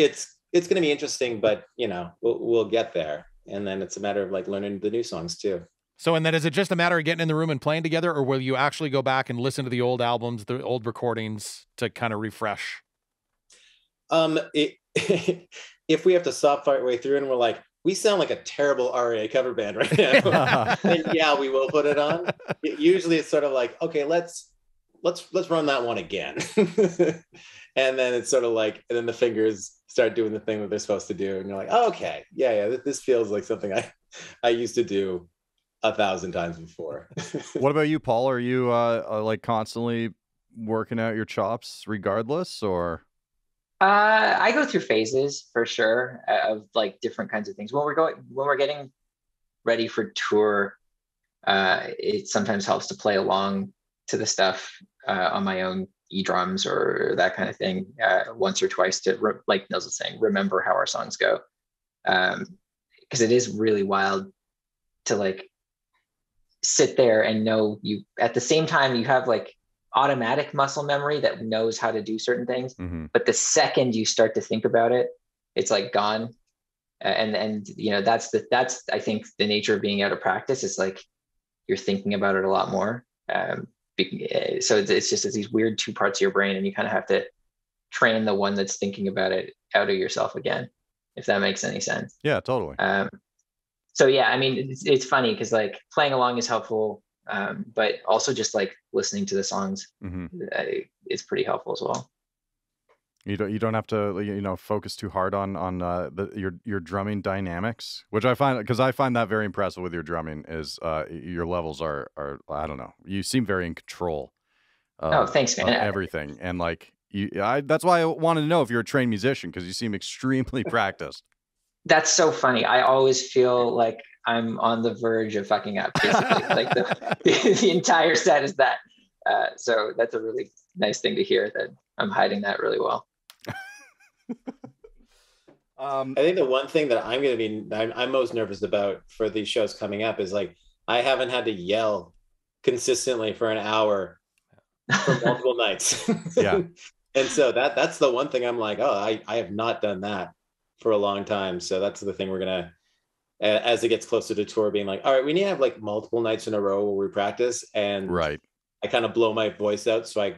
it's going to be interesting, but you know, we'll get there. And then it's a matter of like learning the new songs too. So, and then is it just a matter of getting in the room and playing together, or will you actually go back and listen to the old albums, the old recordings to kind of refresh? If we have to stop our way through and we're like, we sound like a terrible RA cover band right now, then yeah, we will put it on. Usually it's sort of like, okay, let's run that one again. And then it's sort of like, and then the fingers start doing the thing that they're supposed to do. And you're like, oh, okay, yeah, this feels like something I used to do 1,000 times before. What about you, Paul? Are you like constantly working out your chops regardless, or? I go through phases for sure of like different kinds of things. When we're getting ready for tour, it sometimes helps to play along to the stuff on my own drums or that kind of thing once or twice to, like Nils was saying, remember how our songs go. Because it is really wild to like sit there and know you at the same time you have like automatic muscle memory that knows how to do certain things. Mm-hmm. But the second you start to think about it, it's like gone. And you know, that's I think the nature of being out of practice is like you're thinking about it a lot more. So it's just these weird two parts of your brain, and you kind of have to train the one that's thinking about it out of yourself again, if that makes any sense. Yeah, totally. So yeah, I mean, it's funny because like playing along is helpful, but also just like listening to the songs is pretty helpful as well. You don't have to focus too hard on your drumming dynamics, which I find that very impressive with your drumming. Is your levels are I don't know, you seem very in control. Oh, thanks, man. Everything, and like that's why I wanted to know if you're a trained musician, because you seem extremely practiced. That's so funny. I always feel like I'm on the verge of fucking up, basically. Like the entire set is that. So that's a really nice thing to hear, that I'm hiding that really well. I think the one thing that I'm most nervous about for these shows coming up is like, I haven't had to yell consistently for an hour for multiple nights. Yeah. And so that's the one thing I'm like, oh, I have not done that for a long time. So that's the thing we're gonna, as it gets closer to tour, being like, all right, we need to have like multiple nights in a row where we practice, and right, I kind of blow my voice out so I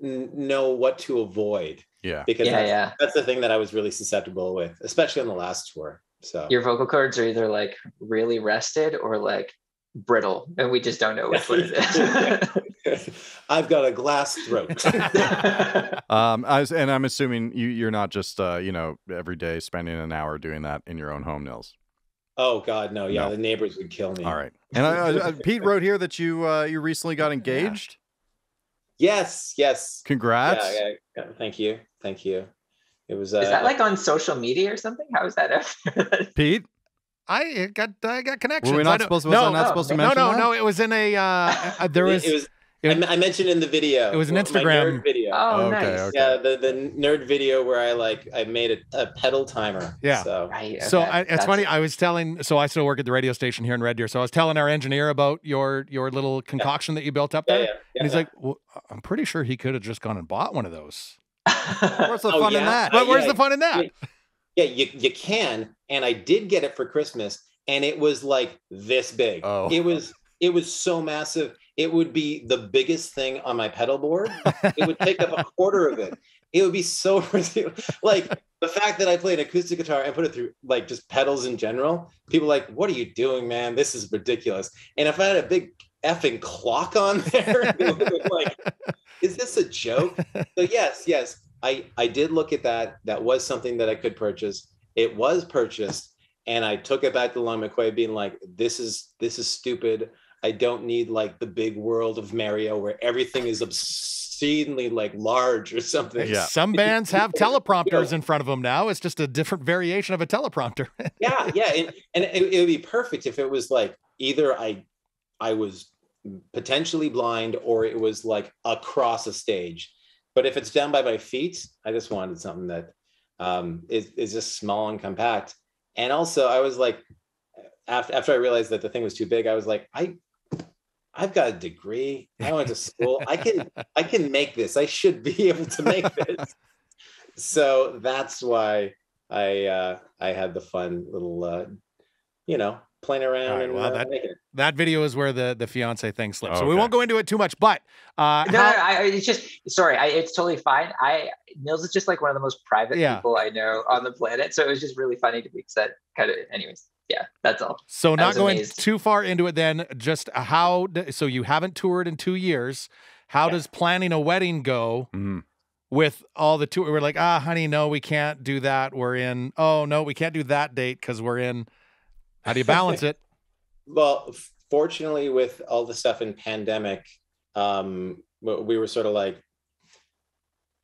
know what to avoid. Yeah, because that's the thing that I was really susceptible with, especially on the last tour. So your vocal cords are either like really rested or like brittle, and we just don't know which one it is. I've got a glass throat. And I'm assuming you're not just every day spending an hour doing that in your own home, Nils. Oh God, no! Yeah, no. The neighbors would kill me. All right. And Pete wrote here that you recently got engaged. Yes. Congrats. Yeah. Thank you. It was. Is that like on social media or something? How is that ever? Pete? I got connections. Were we not supposed to? Was I not supposed to mention that? No. It was in a. There was. I mentioned in the video. It was an Instagram video. Oh, nice. Okay. Yeah, the nerd video where I made a pedal timer. Yeah. So, right, okay. So it's funny. I was telling. So I still work at the radio station here in Red Deer. So I was telling our engineer about your little concoction that you built up there, and he's like, "Well, I'm pretty sure he could have just gone and bought one of those." Where's the fun in that? But where's the fun in that? Yeah, you can. And I did get it for Christmas, and it was like this big. Oh. It was so massive. It would be the biggest thing on my pedal board. It would take up a quarter of it. It would be so ridiculous. Like the fact that I play an acoustic guitar and put it through like just pedals in general, people are like, what are you doing, man? This is ridiculous. And if I had a big effing clock on there, like, is this a joke? So yes, I did look at that. That was something that I could purchase. It was purchased, and I took it back to Long McQuaid being like, this is stupid. I don't need like the big world of Mario where everything is obscenely like large or something. Yeah. Some bands have teleprompters in front of them now. It's just a different variation of a teleprompter. Yeah. And it would be perfect if it was like either I was potentially blind or it was like across a stage. But if it's down by my feet, I just wanted something that is just small and compact. And also I was like, after I realized that the thing was too big, I was like, I've got a degree. I went to school. I can make this. I should be able to make this. So that's why I had the fun little, playing around. Right, and well, that video is where the fiance thing slipped. Oh, so we okay. won't go into it too much, but it's just, sorry, it's totally fine. Nils is just like one of the most private people I know on the planet. So it was just really funny to me because that kind of, anyways, yeah, that's all. So not going too far into it then, just so you haven't toured in 2 years. How does planning a wedding go with all the tour? We're like, honey, no, we can't do that. We're in, oh no, we can't do that date because we're in. How do you balance it? Well, fortunately, with all the stuff in pandemic, we were sort of like,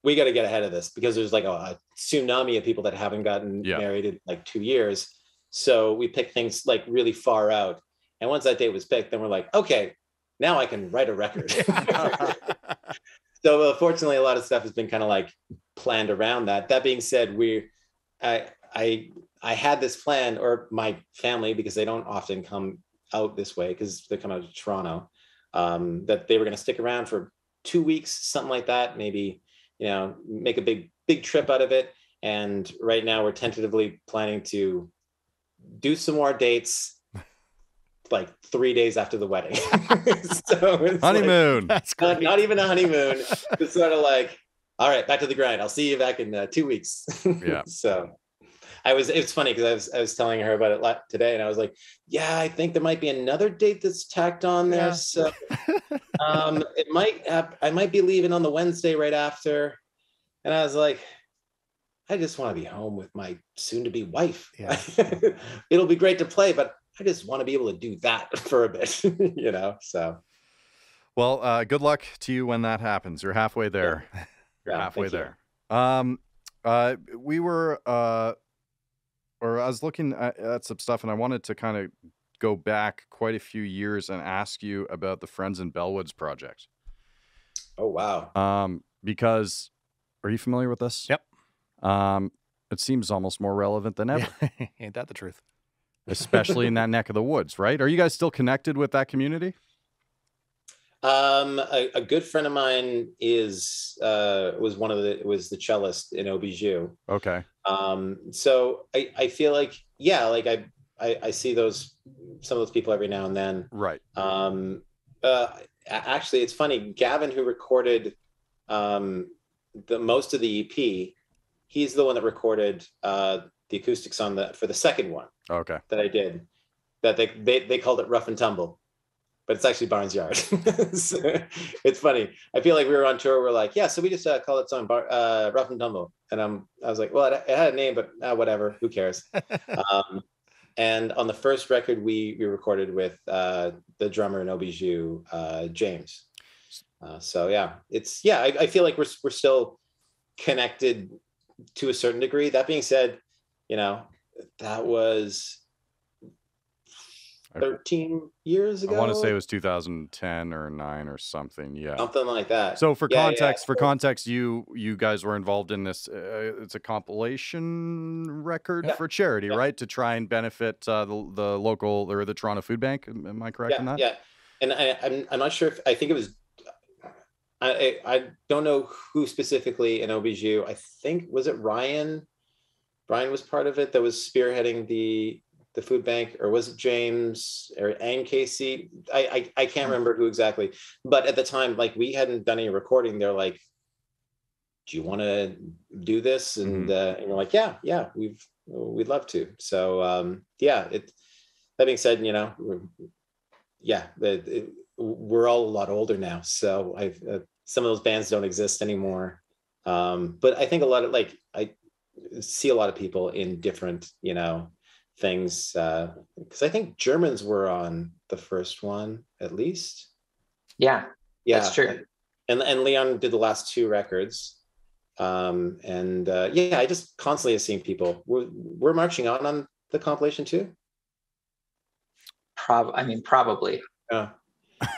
we got to get ahead of this because there's like a tsunami of people that haven't gotten married in like 2 years. So we picked things like really far out. And once that date was picked, then we're like, okay, now I can write a record. So fortunately, a lot of stuff has been kind of like planned around that. That being said, I had this plan, or my family, because they don't often come out this way because they come out of Toronto, that they were going to stick around for 2 weeks, something like that. Maybe, make a big trip out of it. And right now we're tentatively planning to do some more dates like 3 days after the wedding. So it's honeymoon. That's great. Not even a honeymoon. It's sort of like, all right, back to the grind. I'll see you back in 2 weeks. Yeah. So it's funny because I was telling her about it today, and I was like, yeah, I think there might be another date that's tacked on there. Yeah. So I might be leaving on the Wednesday right after. And I was like, I just want to be home with my soon-to-be wife. Yeah. It'll be great to play, but I just want to be able to do that for a bit, so. Well, good luck to you when that happens. You're halfway there. Yeah. You're halfway there. I was looking at some stuff, and I wanted to kind of go back quite a few years and ask you about the Friends in Bellwoods project. Oh, wow. Because, are you familiar with this? Yep. It seems almost more relevant than ever. Yeah. Ain't that the truth? Especially in that neck of the woods, right? Are you guys still connected with that community? A good friend of mine was the cellist in Obiju. Okay. So I feel like, I see some of those people every now and then. Right. Actually, it's funny. Gavin, who recorded the most of the EP, he's the one that recorded the acoustics for the second one. Okay. That I did. That they called it Rough and Tumble, but it's actually Barnes Yard. So, it's funny. I feel like we were on tour. We're like, yeah, so we just call it song Rough and Tumble, and I was like, well, it had a name, but whatever, who cares? And on the first record, we recorded with the drummer in Obiju, James. So yeah, I feel like we're still connected to a certain degree. That being said, that was 13 years ago. I want to say it was 2010 or 9 or something. Yeah, something like that. So for context, you guys were involved in this. It's a compilation record for charity, right? To try and benefit the local or the Toronto Food Bank. Am I correct in that? Yeah, and I'm not sure if I think it was. I don't know who specifically in Obiju. I think, was it Ryan? Brian was part of it that was spearheading the food bank, or was it James and Casey? I can't remember who exactly, but at the time, like, we hadn't done any recording. They're like, do you want to do this? And we're like, yeah, we'd love to. So that being said, we're all a lot older now. So some of those bands don't exist anymore. But I think a lot of, I see a lot of people in different, things, because I think Germans were on the first one, at least. Yeah, that's true. And Leon did the last 2 records. I just constantly have seen people. We're marching on the compilation too. Probably.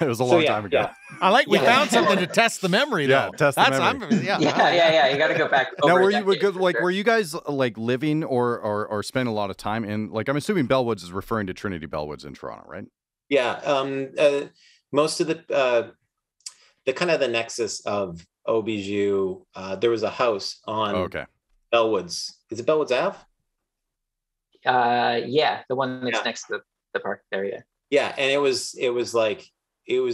It was a long time ago. Yeah. I like we found something to test the memory, though. Yeah, test the memory. You got to go back. Now, were you guys living or spending a lot of time in, I'm assuming Bellwoods is referring to Trinity Bellwoods in Toronto, right? Yeah. Most of the kind of the nexus of Obiju, there was a house on Bellwoods. Is it Bellwoods Ave? Yeah, the one that's Yeah. next to the park area. Yeah, and it was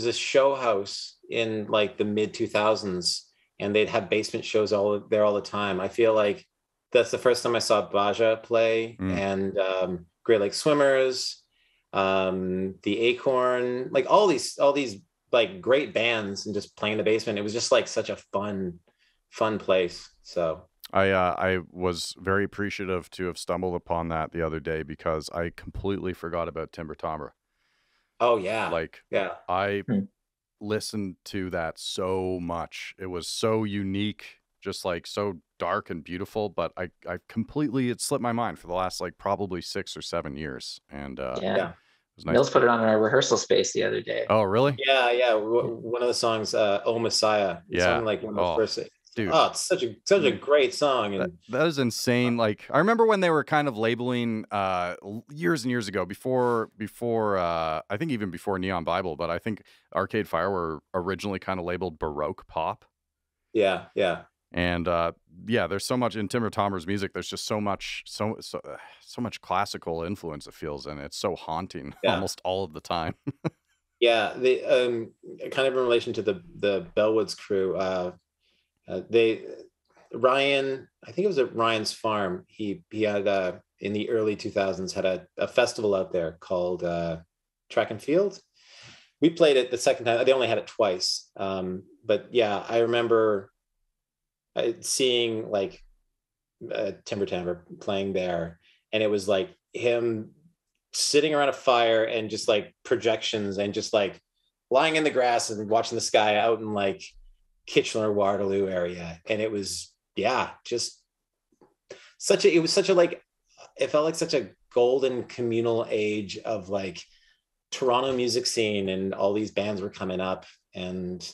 a show house in like the mid 2000s, and they'd have basement shows all the time. I feel like that's the first time I saw Baja play, and Great Lake Swimmers, the Acorn, like all these like great bands, and just playing in the basement. It was just like such a fun place. So I was very appreciative to have stumbled upon that the other day, because I completely forgot about Timber Timbre. Oh yeah. Like, yeah. I listened to that so much. It was so unique, just like so dark and beautiful, but I completely, it slipped my mind for the last like probably 6 or 7 years. And Yeah. it was nice. Nils put it on our rehearsal space the other day. Oh, really? Yeah. One of the songs, "Oh Messiah." It's Yeah. something like one of the first. Dude. Oh, it's such a great song. And that is insane. Like, I remember when they were kind of labeling years and years ago, before I think even before Neon Bible, but I think Arcade Fire were originally kind of labeled Baroque pop. Yeah. And there's so much in Timber Timbre's music. There's just so much classical influence, it feels, and it's so haunting almost all of the time. Yeah, they kind of in relation to the Bellwoods crew. Ryan, I think it was at Ryan's farm. He had in the early 2000s had a festival out there called Track and Field. We played it the second time. They only had it twice, but yeah, I remember seeing like Timber Timbre playing there, and it was like him sitting around a fire and just like projections and just like lying in the grass and watching the sky out in like Kitchener Waterloo area. And it was just it felt like such a golden communal age of like Toronto music scene, and all these bands were coming up, and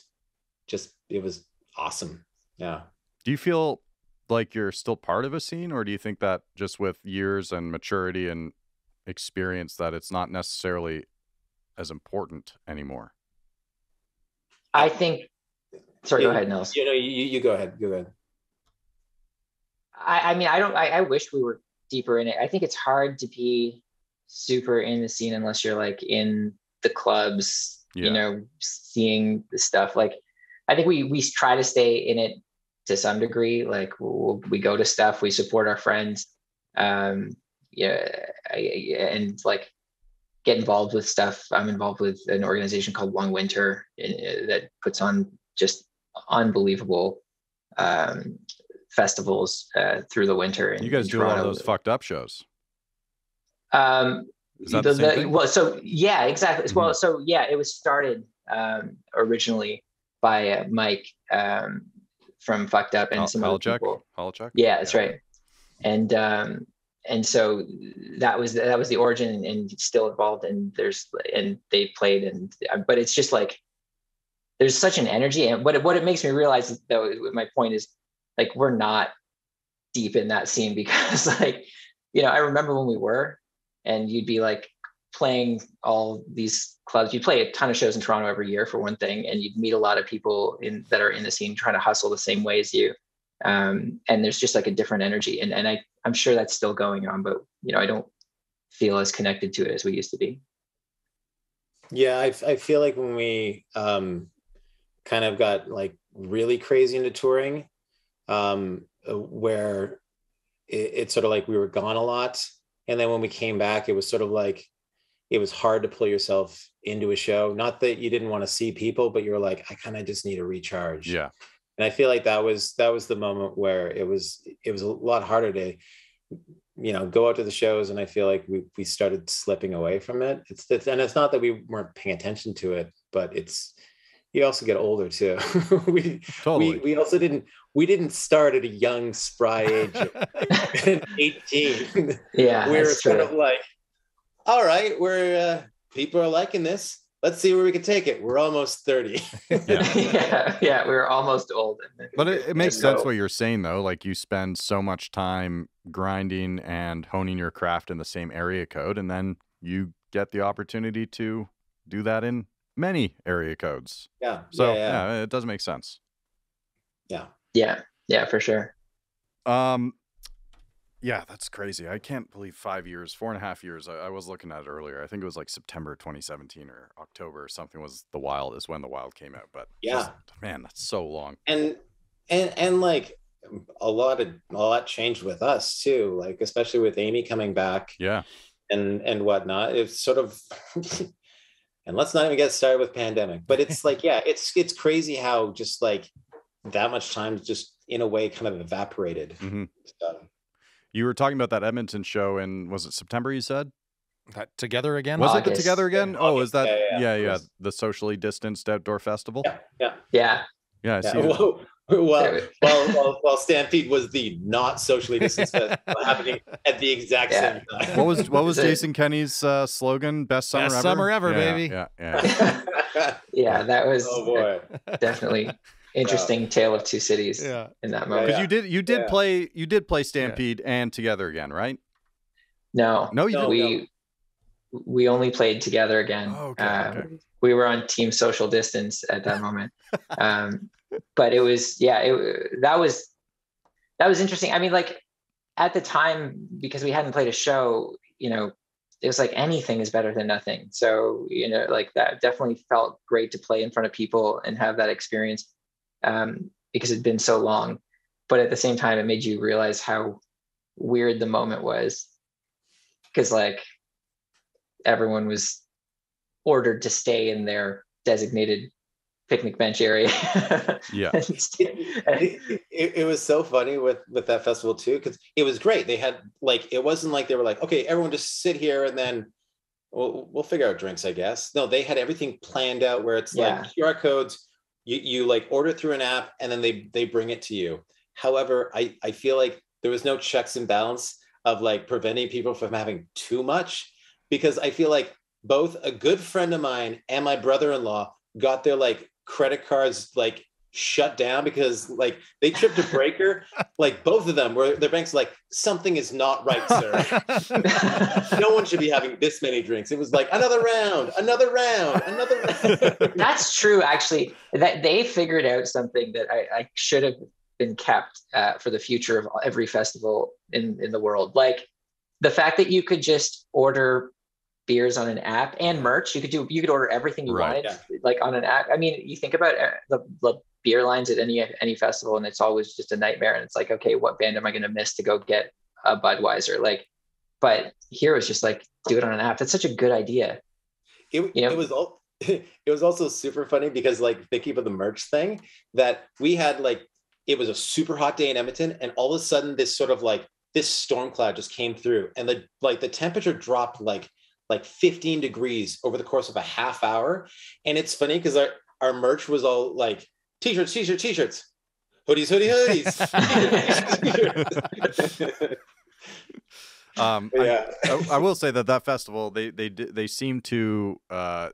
just it was awesome. Yeah. Do you feel like you're still part of a scene, or do you think that just with years and maturity and experience that it's not necessarily as important anymore? I think. Sorry, go ahead, Nils. You go ahead. Go ahead. I mean, I wish we were deeper in it. I think it's hard to be super in the scene unless you're like in the clubs, seeing the stuff. Like, I think we try to stay in it to some degree. Like, we go to stuff, we support our friends, and like get involved with stuff. I'm involved with an organization called Long Winter that puts on just unbelievable festivals through the winter. You guys do a lot of those fucked up shows. Is that the same thing? Well, so yeah, exactly. Mm-hmm. Well, so yeah, it was started originally by Mike from Fucked Up and some other people. Holochuck? Yeah, that's right. And so that was the origin, and still involved. And they played, but it's just like there's such an energy, and what it makes me realize is, though, my point is, like, we're not deep in that scene, because like, I remember when we were, and you'd be like playing all these clubs. You play a ton of shows in Toronto every year, for one thing, and you'd meet a lot of people that are in the scene trying to hustle the same way as you. And there's just like a different energy, and I'm sure that's still going on, but I don't feel as connected to it as we used to be. Yeah, I feel like when we kind of got like really crazy into touring, where it's sort of like we were gone a lot, and then when we came back, it was sort of like it was hard to pull yourself into a show. Not that you didn't want to see people, but you were like, I kind of just need a recharge. Yeah. And I feel like that was the moment where it was a lot harder to, go out to the shows. And I feel like we started slipping away from it. And it's not that we weren't paying attention to it, but you also get older too. we also didn't start at a young, spry age of 18. Yeah. We were sort of like, all right, we're people are liking this. Let's see where we can take it. We're almost 30. Yeah, we're almost old. But it makes sense what you're saying, though. Like, you spend so much time grinding and honing your craft in the same area code, and then you get the opportunity to do that in many area codes. Yeah. So it does make sense. Yeah. Yeah, for sure. Yeah, that's crazy. I can't believe 5 years, 4.5 years. I was looking at it earlier. I think it was like September 2017 or October or something was when The Wild came out. But Yeah. man, that's so long. And like a lot changed with us too, like especially with Amy coming back. Yeah. And whatnot. It's sort of and let's not even get started with pandemic, but it's like, yeah, it's crazy how just like that much time just in a way kind of evaporated. Mm-hmm. So, you were talking about that Edmonton show in, was it September you said? That Together Again? Was August. it the Together Again? Yeah, oh, is that, yeah. The socially distanced outdoor festival? Yeah. I see it. Well, Stampede was the not socially distanced festival happening at the exact same time. What was Jason Kenney's slogan? Best summer ever? Summer ever, baby. Yeah, that was oh boy, definitely interesting tale of two cities in that moment. Because you did play Stampede and Together Again, right? No, you didn't. We only played Together Again. Oh, okay. We were on team social distance at that moment. But it was, that was interesting. I mean, like at the time, because we hadn't played a show, it was like anything is better than nothing. So, like that definitely felt great to play in front of people and have that experience, because it'd been so long. But at the same time, it made you realize how weird the moment was, because like everyone was ordered to stay in their designated picnic bench area. Yeah. It was so funny with that festival too, because it was great. They had like, it wasn't like they were like, okay, everyone just sit here and then we'll figure out drinks, I guess. No, they had everything planned out where it's like QR codes, you like order through an app and then they bring it to you. However, I feel like there was no checks and balance of like preventing people from having too much, because I feel like both a good friend of mine and my brother-in-law got their like credit cards like shut down because like they tripped a breaker. Like both of them were, their bank's like, something is not right, sir. No one should be having this many drinks. It was like another round. That's true, actually. That they figured out something that I should have been kept for the future of every festival in the world. Like the fact that you could just order beers on an app and merch. You could order everything you wanted, like on an app. I mean, you think about the beer lines at any festival, and it's always just a nightmare. And it's like, okay, what band am I going to miss to go get a Budweiser? Like, but here it's just like, do it on an app. That's such a good idea. It was also super funny because like thinking about the merch thing, that we had like, it was a super hot day in Edmonton, and all of a sudden this sort of like this storm cloud just came through, and the temperature dropped like 15 degrees over the course of a half hour. And it's funny because our merch was all like t-shirts, hoodies. I will say that festival, they seem to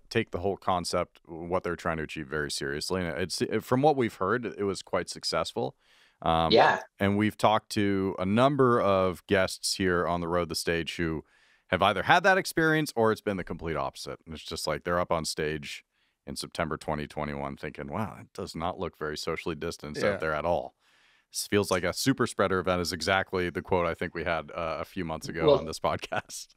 take the whole concept, what they're trying to achieve, very seriously. And it's, from what we've heard, it was quite successful. And we've talked to a number of guests here on the Road the Stage who have either had that experience or it's been the complete opposite. And it's just like they're up on stage in September 2021 thinking, wow, it does not look very socially distanced out there at all. This feels like a super spreader event is exactly the quote I think we had a few months ago on this podcast.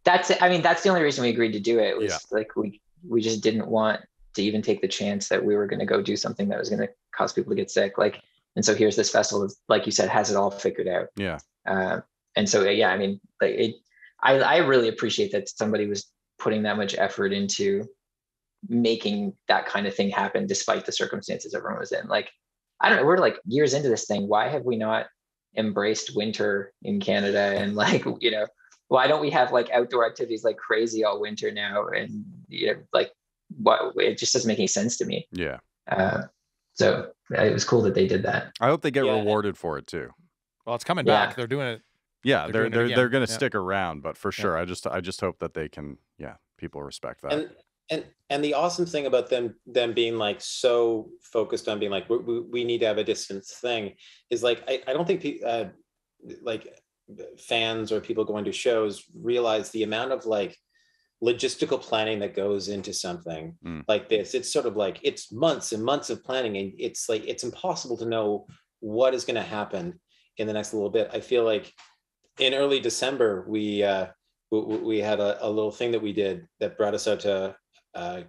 That's the only reason we agreed to do it was like we just didn't want to even take the chance that we were going to go do something that was going to cause people to get sick. Like, and so here's this festival that, like you said, has it all figured out. Yeah. And so, I mean, like I really appreciate that somebody was putting that much effort into making that kind of thing happen, despite the circumstances everyone was in. Like, I don't know, we're like years into this thing. Why have we not embraced winter in Canada? And like, why don't we have like outdoor activities like crazy all winter now? And, like what, it just doesn't make any sense to me. Yeah. So it was cool that they did that. I hope they get rewarded for it too. Well, it's coming back. They're doing it. Yeah, they're going to stick around, but for sure, I just hope that they can. Yeah, people respect that. And the awesome thing about them being like so focused on being like we need to have a distance thing is like I don't think like fans or people going to shows realize the amount of like logistical planning that goes into something like this. It's sort of like it's months and months of planning, and it's like it's impossible to know what is going to happen in the next little bit. I feel like in early December, we had a little thing that we did that brought us out to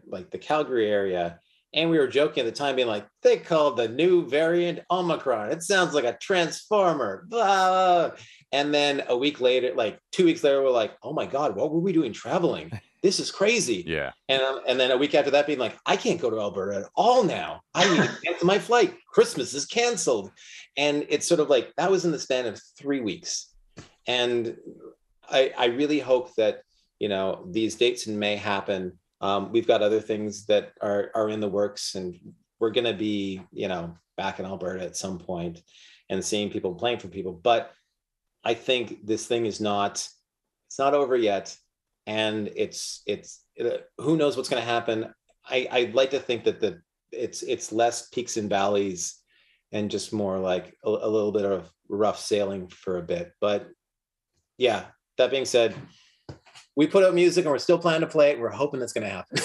like the Calgary area. And we were joking at the time, being like, they called the new variant Omicron. It sounds like a transformer, blah. And then a week later, like 2 weeks later, we're like, oh my God, what were we doing traveling? This is crazy. Yeah. And then a week after that, being like, I can't go to Alberta at all now. I need to cancel my flight. Christmas is canceled. And it's sort of like, that was in the span of 3 weeks. And I really hope that, you know, these dates in May happen. We've got other things that are in the works, and we're going to be, you know, back in Alberta at some point and seeing people, playing for people. But I think this thing is it's not over yet. And it's who knows what's going to happen. I'd like to think that it's less peaks and valleys and just more like a little bit of rough sailing for a bit. But yeah, that being said, we put out music and we're still planning to play it. We're hoping it's going to happen.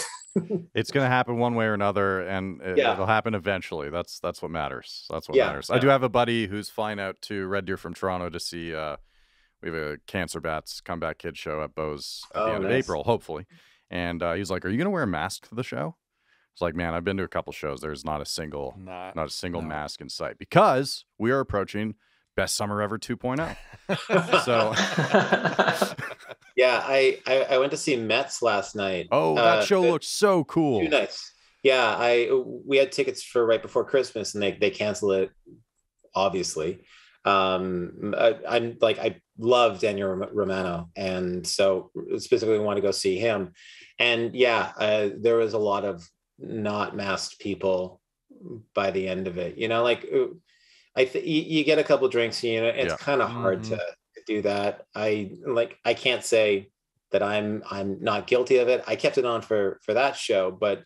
It's going to happen one way or another, and it'll happen eventually. That's what matters. That's what matters. Yeah. I do have a buddy who's flying out to Red Deer from Toronto to see. We have a Cancer Bats Comeback Kid show at Beau's at the end of April, hopefully. And he's like, "Are you going to wear a mask for the show?" It's like, man, I've been to a couple shows. There's not a single mask in sight, because we are approaching Best Summer Ever 2.0. So. Yeah, I went to see Mets last night. Oh, that show looked so cool. Too nice. Yeah, we had tickets for right before Christmas, and they canceled it, obviously. I love Daniel Romano, and so specifically want to go see him. And yeah, there was a lot of not masked people by the end of it. You know, like you get a couple drinks, you know, it's kind of hard to do that. I can't say that I'm not guilty of it. I kept it on for that show, but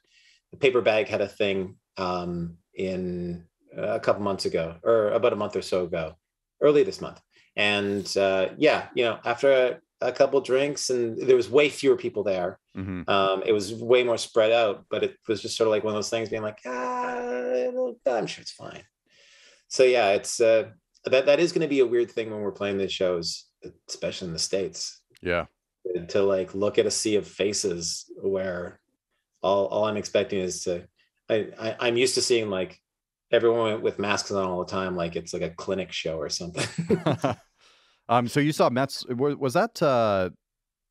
the Paper Bag had a thing in a couple months ago, or about a month or so ago, early this month. And yeah, you know, after a couple drinks, and there was way fewer people there. Mm-hmm. It was way more spread out, but it was just sort of like one of those things being like, I'm sure it's fine. So yeah, it's that is going to be a weird thing when we're playing these shows, especially in the States. Yeah. To like look at a sea of faces where all I'm expecting is I'm used to seeing like everyone with masks on all the time, like it's like a clinic show or something. So you saw Mets. Was that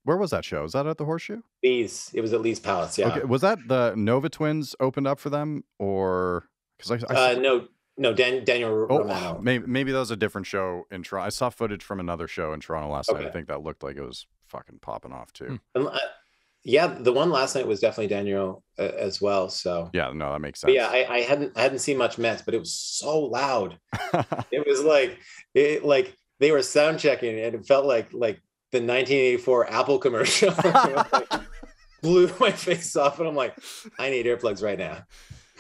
where was that show? Was that at the Horseshoe? It was at Lee's Palace. Yeah. Okay. Was that the Nova Twins opened up for them, or because No, Daniel Romano. Maybe that was a different show in Toronto. I saw footage from another show in Toronto last night. I think that looked like it was fucking popping off too. Yeah, the one last night was definitely Daniel as well. So yeah, no, that makes sense. But yeah, I hadn't seen much Mets, but it was so loud. It was like they were sound checking, and it felt like the 1984 Apple commercial. Blew my face off, and I'm like, I need earplugs right now.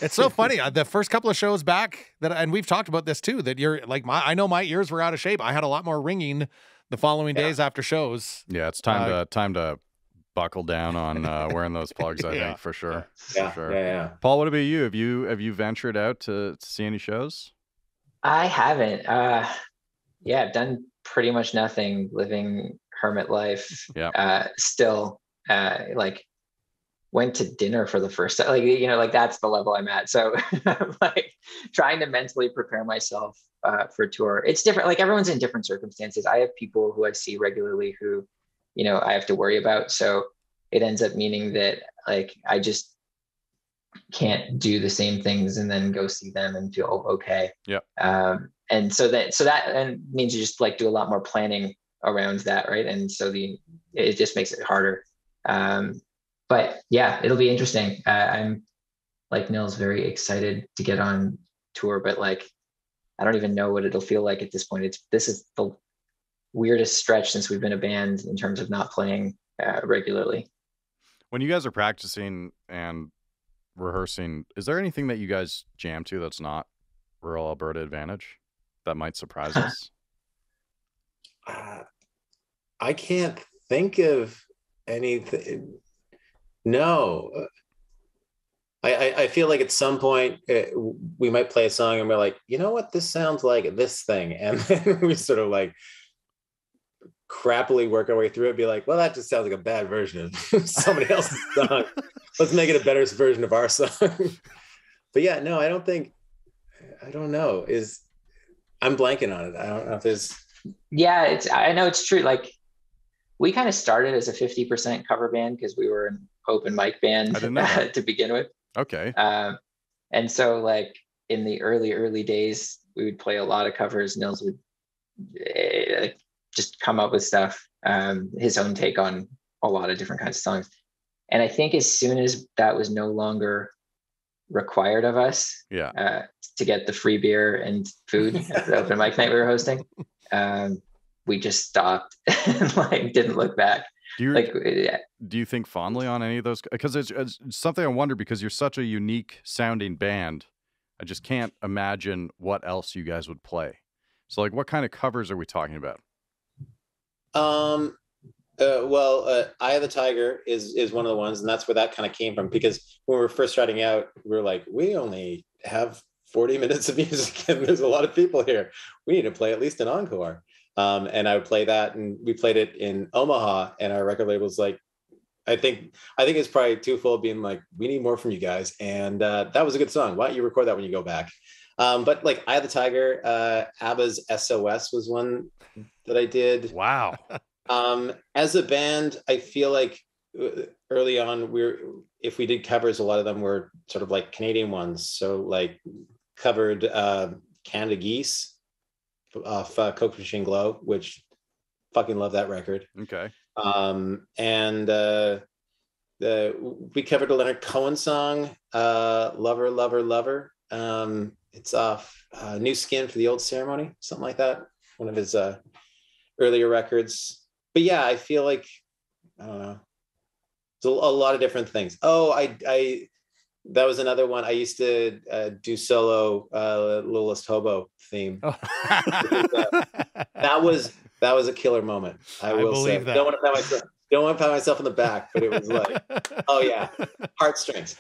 It's so funny. The first couple of shows back and we've talked about this too, that you're like, I know my ears were out of shape. I had a lot more ringing the following days after shows. Yeah. It's time to buckle down on wearing those plugs. I think for sure. Yeah. For sure. Yeah. Paul, what about you? Have you ventured out to see any shows? I haven't. Yeah, I've done pretty much nothing, living hermit life. Yeah. Still, like, went to dinner for the first time, like, you know, like that's the level I'm at. So like trying to mentally prepare myself for tour. It's different. Like everyone's in different circumstances. I have people who I see regularly who, you know, I have to worry about. So it ends up meaning that like, I just can't do the same things and then go see them and feel okay. Yeah. And so that means you just like do a lot more planning around that. Right. And so it just makes it harder. But yeah, it'll be interesting. I'm like Nils, very excited to get on tour, but like, I don't even know what it'll feel like at this point. This is the weirdest stretch since we've been a band in terms of not playing regularly. When you guys are practicing and rehearsing, is there anything that you guys jam to that's not Rural Alberta Advantage that might surprise us? I can't think of anything. No, I feel like at some point we might play a song and we're like, you know what, this sounds like this thing, and then we sort of like crappily work our way through it, be like, well, that just sounds like a bad version of somebody else's song. Let's make it a better version of our song. But yeah, no, I don't know. I'm blanking on it. I don't know if there's. Yeah, I know it's true. Like, we kind of started as a 50% cover band because we were an open mic band to begin with. Okay. And so like in the early days, we would play a lot of covers. Nils would just come up with stuff, his own take on a lot of different kinds of songs. And I think as soon as that was no longer required of us, to get the free beer and food at the open mic night we were hosting, we just stopped and like didn't look back. Do you think fondly on any of those? Because it's something I wonder, because you're such a unique sounding band. I just can't imagine what else you guys would play. So like, what kind of covers are we talking about? Eye of the Tiger is one of the ones, and that's where that kind of came from, because when we were first starting out, we were like, we only have 40 minutes of music and there's a lot of people here. We need to play at least an encore. And I would play that, and we played it in Omaha, and our record label's like, I think it's probably twofold, being like, we need more from you guys. And that was a good song. Why don't you record that when you go back? But like Eye of the Tiger, ABBA's SOS was one that I did. Wow. As a band, I feel like early on, if we did covers, a lot of them were sort of like Canadian ones. So like covered Canada Geese off Coke Machine Glow, which fucking love that record. Okay. And we covered a Leonard Cohen song, Lover, Lover, Lover. It's off New Skin for the Old Ceremony, something like that. One of his earlier records. But yeah, I feel like, I don't know. There's a lot of different things. Oh, that was another one. I used to do solo Littlest Hobo theme. Oh. That was a killer moment. I will believe say. that. Don't want to pat myself on the back, but it was like, oh yeah, heartstrings.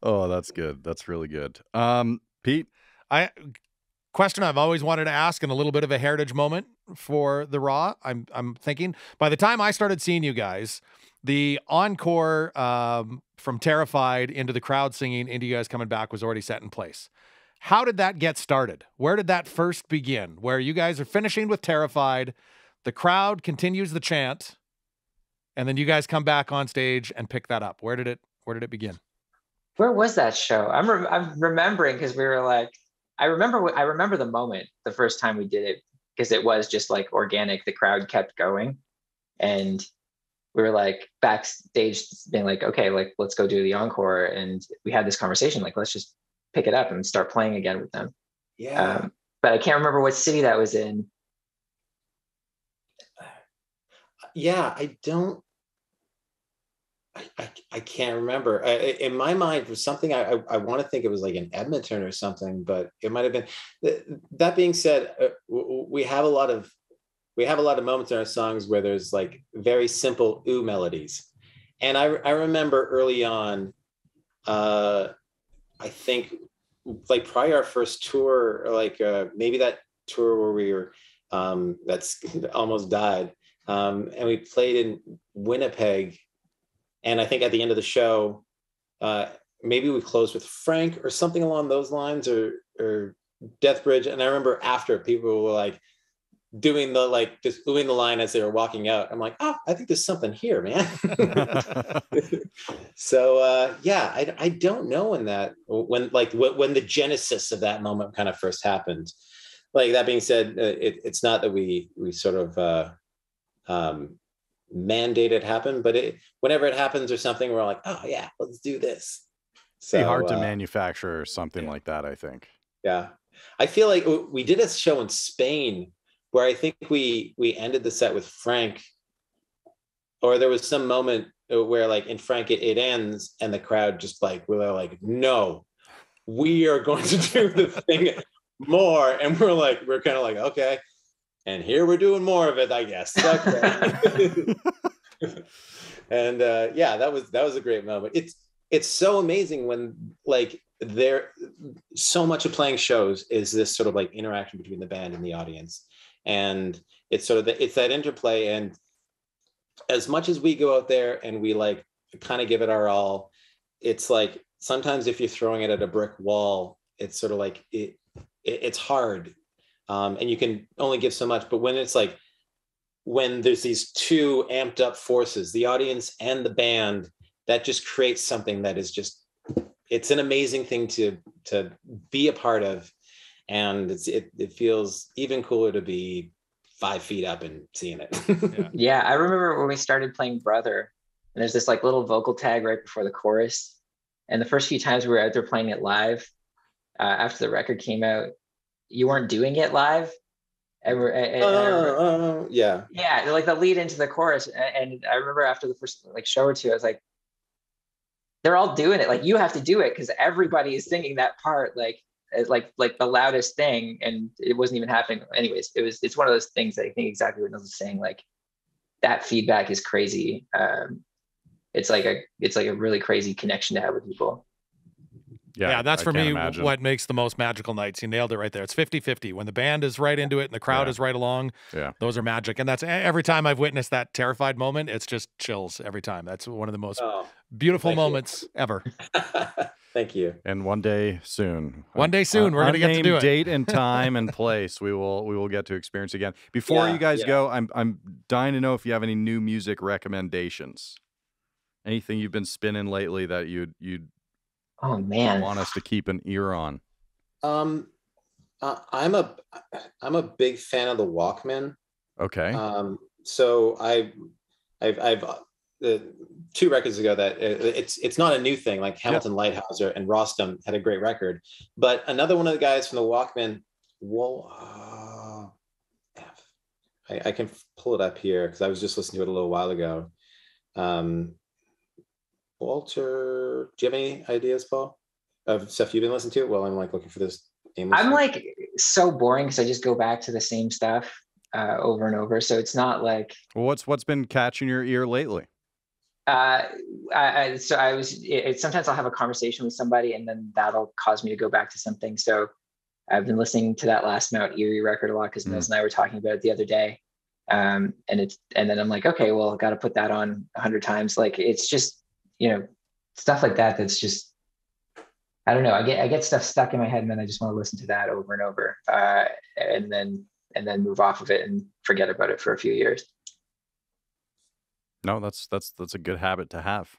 Oh, that's good. That's really good. Pete? Question I've always wanted to ask, and a little bit of a heritage moment for the Raw. I'm thinking by the time I started seeing you guys, the encore from Terrified into the crowd singing into you guys coming back was already set in place. How did that get started? Where did that first begin? Where you guys are finishing with Terrified, the crowd continues the chant, and then you guys come back on stage and pick that up. Where did it begin? Where was that show? I'm remembering, because we were like, I remember the moment the first time we did it, because it was just like organic. The crowd kept going, and we were like backstage being like, okay, like let's go do the encore. And we had this conversation, like, let's just pick it up and start playing again with them. Yeah. But I can't remember what city that was in. Yeah, I can't remember. In my mind, for something, I want to think it was like in Edmonton or something, but it might have been. That being said, we have a lot of moments in our songs where there's like very simple ooh melodies, and I remember early on, I think like probably our first tour, or like maybe that tour where we were that's almost died, and we played in Winnipeg. And I think at the end of the show, maybe we closed with Frank or something along those lines, or Death Bridge. And I remember after, people were like doing just oohing the line as they were walking out. I'm like, oh, I think there's something here, man. So yeah, I don't know when the genesis of that moment kind of first happened. Like, that being said, it's not that we sort of mandate it happen, but whenever it happens or something, we're like, oh yeah, let's do this. So be hard to manufacture something like that, I think. Yeah, I feel like we did a show in Spain where I think we ended the set with Frank, or there was some moment where like in Frank it ends and the crowd just like, we're like, no, we are going to do the thing more, and we're kind of like, okay. And here we're doing more of it, I guess. Okay. And yeah, that was a great moment. it's so amazing when like there so much of playing shows is this sort of like interaction between the band and the audience, and it's sort of it's that interplay. And as much as we go out there and we like kind of give it our all, it's like sometimes if you're throwing it at a brick wall, it's sort of like it's hard, and you can only give so much. But when it's like when there's these two amped up forces, the audience and the band, that just creates something that is just, it's an amazing thing to be a part of. And it feels even cooler to be 5 feet up and seeing it. Yeah, I remember when we started playing Brother, and there's this like little vocal tag right before the chorus. And the first few times we were out there playing it live, after the record came out, you weren't doing it live. Yeah, like the lead into the chorus. And I remember after the first like show or two, I was like, they're all doing it. Like, you have to do it because everybody is singing that part like the loudest thing, and it wasn't even happening. Anyways, it's one of those things that I think exactly what Nils is saying. Like, that feedback is crazy. It's like a really crazy connection to have with people. Yeah, that's for me what makes the most magical nights. You nailed it right there. It's 50-50. When the band is right into it and the crowd is right along, those are magic. And that's every time I've witnessed that Terrified moment, it's just chills every time. That's one of the most beautiful moments ever. Thank you. And one day soon, we're going to get to do it. Date and time and place, we will get to experience again. Before you guys go, I'm dying to know if you have any new music recommendations. Anything you've been spinning lately that you'd oh man, want us to keep an ear on? I'm a big fan of the Walkman. Okay. So I've 2 records ago that it's not a new thing. Like Hamilton Lighthouser and Rostam had a great record, but another one of the guys from the Walkman. I can pull it up here because I was just listening to it a little while ago. Walter, do you have any ideas, Paul, of stuff you've been listening to? Well, I'm like looking for this. I'm like so boring because I just go back to the same stuff over and over. So it's not like. Well, what's been catching your ear lately? Sometimes I'll have a conversation with somebody and then that'll cause me to go back to something. So I've been listening to that last Mount Erie record a lot because Nils and I were talking about it the other day. And then I'm like, okay, well, I got to put that on 100 times. Like, it's just, stuff like that. That's just, I don't know. I get stuff stuck in my head and then I just want to listen to that over and over, and then move off of it and forget about it for a few years. No, that's a good habit to have.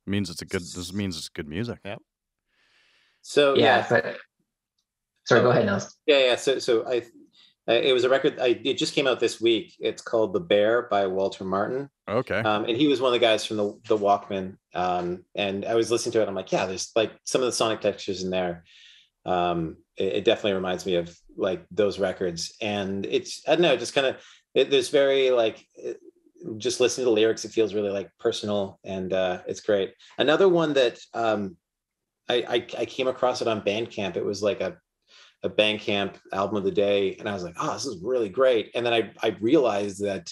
This means it's good music. Yeah. So sorry, go ahead, Nils. Yeah. So it was a record. It just came out this week. It's called "The Bear" by Walter Martin. Okay. And he was one of the guys from the Walkman. And I was listening to it. I'm like, yeah, there's like some of the sonic textures in there. It definitely reminds me of like those records. And it's, I don't know, just kind of, there's very like, just listening to the lyrics, it feels really like personal, and it's great. Another one that I came across it on Bandcamp. It was like a Bandcamp album of the day, and I was like, oh, this is really great. And then I realized that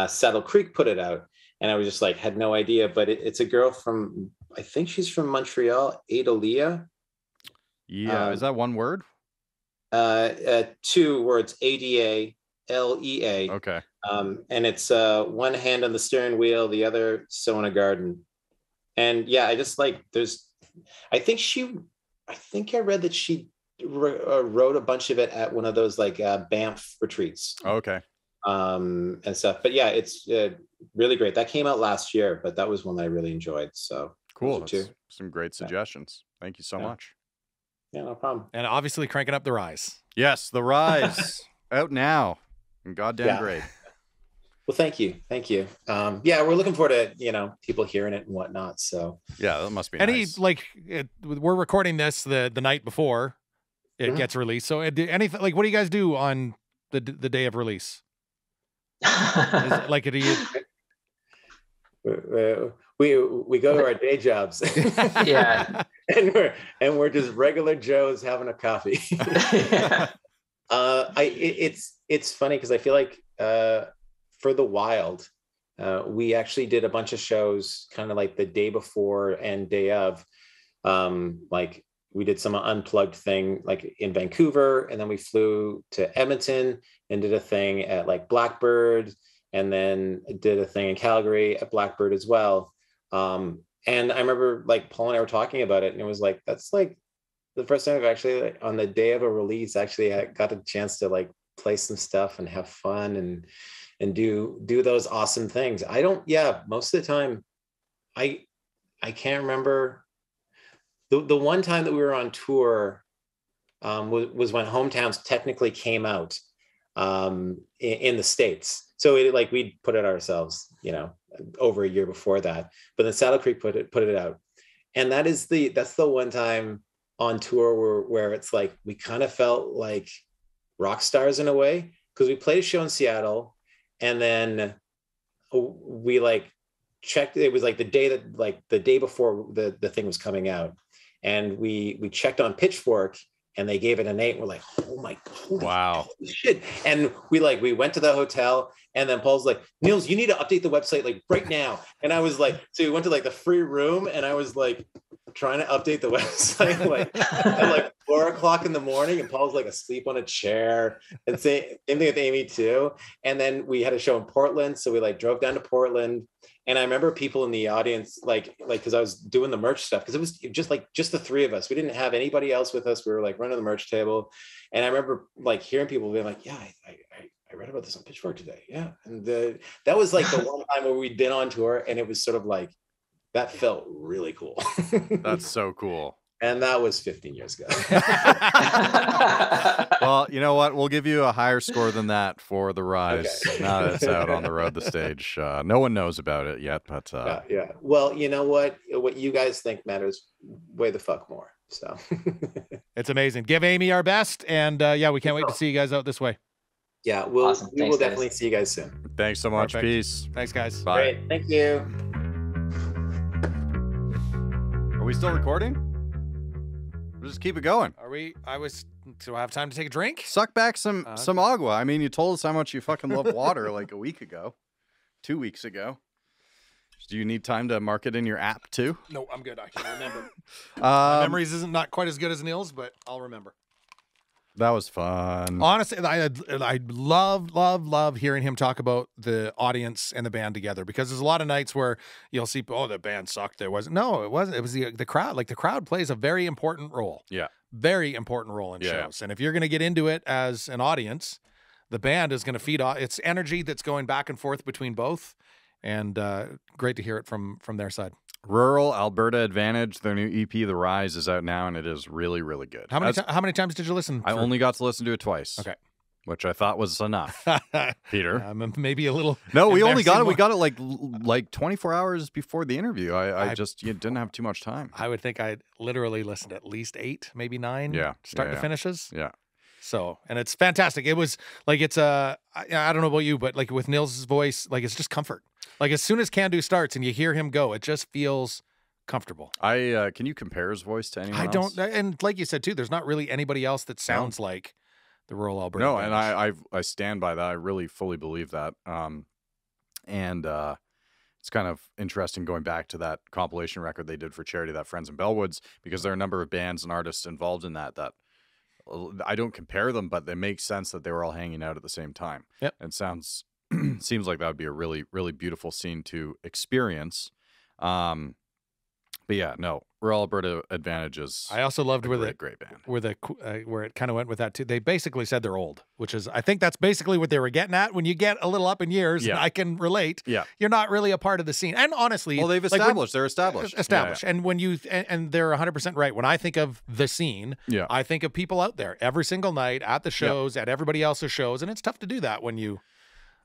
Saddle Creek put it out, and I was just like, had no idea. But it's a girl from, I think she's from Montreal, Adalia. Yeah, is that one word? 2 words, Adalea. Okay. And it's one hand on the steering wheel, the other sewing a garden. And yeah, I just like, I think I read that she wrote a bunch of it at one of those like Banff retreats. Okay. And stuff. But yeah, it's really great. That came out last year, but that was one that I really enjoyed. So cool. That's some great suggestions. Thank you so much. Yeah, no problem. And obviously cranking up The Rise. Yes, The Rise out now. And goddamn great. Well, thank you. We're looking forward to people hearing it and whatnot. So yeah, that must be nice. We're recording this the night before it gets released. So anything like, what do you guys do on the day of release? Is it like we go to our day jobs. Yeah, and we're just regular Joes having a coffee. It's funny because I feel like for the Wild, we actually did a bunch of shows kind of like the day before and day of. Like we did some unplugged thing like in Vancouver, and then we flew to Edmonton and did a thing at like Blackbird, and then did a thing in Calgary at Blackbird as well. And I remember like Paul and I were talking about it, and it was like, that's like the first time I've actually, like, on the day of a release, actually I got a chance to like play some stuff and have fun and do those awesome things. Most of the time I can't remember. The one time that we were on tour was when Hometowns technically came out in the States. So we'd put it ourselves, over a year before that. But then Saddle Creek put it out. And that's the one time on tour where it's like we kind of felt like rock stars in a way, because we played a show in Seattle, and then we like checked. It was like the day before the thing was coming out, and we checked on Pitchfork, and they gave it an 8. We're like, oh my wow, shit! And we went to the hotel, and then Paul's like, Nils, you need to update the website like right now. And I was like, so we went to like the free room, and I was like trying to update the website at like 4 o'clock in the morning, and Paul's like asleep on a chair, and same thing with Amy too. And then we had a show in Portland, so we like drove down to Portland. And I remember people in the audience, like, because I was doing the merch stuff, because it was just the three of us. We didn't have anybody else with us. We were like running the merch table. And I remember like hearing people being like, yeah, I read about this on Pitchfork today. Yeah. And that was like the one time where we'd been on tour, and it was sort of like, that felt really cool. That's so cool. And that was 15 years ago. Well, you know what? We'll give you a higher score than that for The Rise. Okay. Now that it's out on the road, the stage. No one knows about it yet, but... yeah. Well, you know what? What you guys think matters way the fuck more. So it's amazing. Give Amy our best. And we can't wait to see you guys out this way. Yeah, we will definitely see you guys soon. Thanks so much. Perfect. Peace. Thanks, guys. Bye. Great. Thank you. Are we still recording? We'll just keep it going. Do I have time to take a drink? Suck back some agua. I mean, you told us how much you fucking love water like a week ago, 2 weeks ago. Do you need time to mark it in your app too? No, I'm good. I can remember. My memories isn't not quite as good as Nils, but I'll remember. That was fun. Honestly, I love hearing him talk about the audience and the band together, because there's a lot of nights where you'll see, oh, the band sucked. It wasn't. No, it wasn't. It was the crowd. Like, the crowd plays a very important role. Yeah. Very important role in shows. And if you're going to get into it as an audience, the band is going to feed off its energy that's going back and forth between both. And great to hear it from their side. Rural Alberta Advantage, their new EP, The Rise, is out now, and it is really, really good. How many times did you listen? I only got to listen to it twice. Okay. Which I thought was enough. Peter. Maybe a little. No, we only got it. We got it like 24 hours before the interview. I just didn't have too much time. I would think I'd literally listened to at least 8, maybe 9. Yeah. Start to finishes. Yeah. So, and it's fantastic. It was like, I don't know about you, but like with Nils' voice, like, it's just comfort. Like, as soon as Can Do starts and you hear him go, it just feels comfortable. Can you compare his voice to anyone else? And like you said too, there's not really anybody else that sounds like the Rural Alberta. No, Advantage. and I stand by that. I really fully believe that. It's kind of interesting going back to that compilation record they did for charity, that Friends in Bellwoods, because there are a number of bands and artists involved in that I don't compare them, but it makes sense that they were all hanging out at the same time. Yep. And seems like that would be a really, really beautiful scene to experience. But yeah, no, Rural Alberta Advantage is. I also loved great band. Where it kind of went with that too. They basically said they're old, which is, I think that's basically what they were getting at. When you get a little up in years, and I can relate. Yeah, you're not really a part of the scene. And honestly, well, they've established. They're established. Established. Yeah. And when and they're 100% right. When I think of the scene, I think of people out there every single night at the shows, at everybody else's shows, and it's tough to do that when you.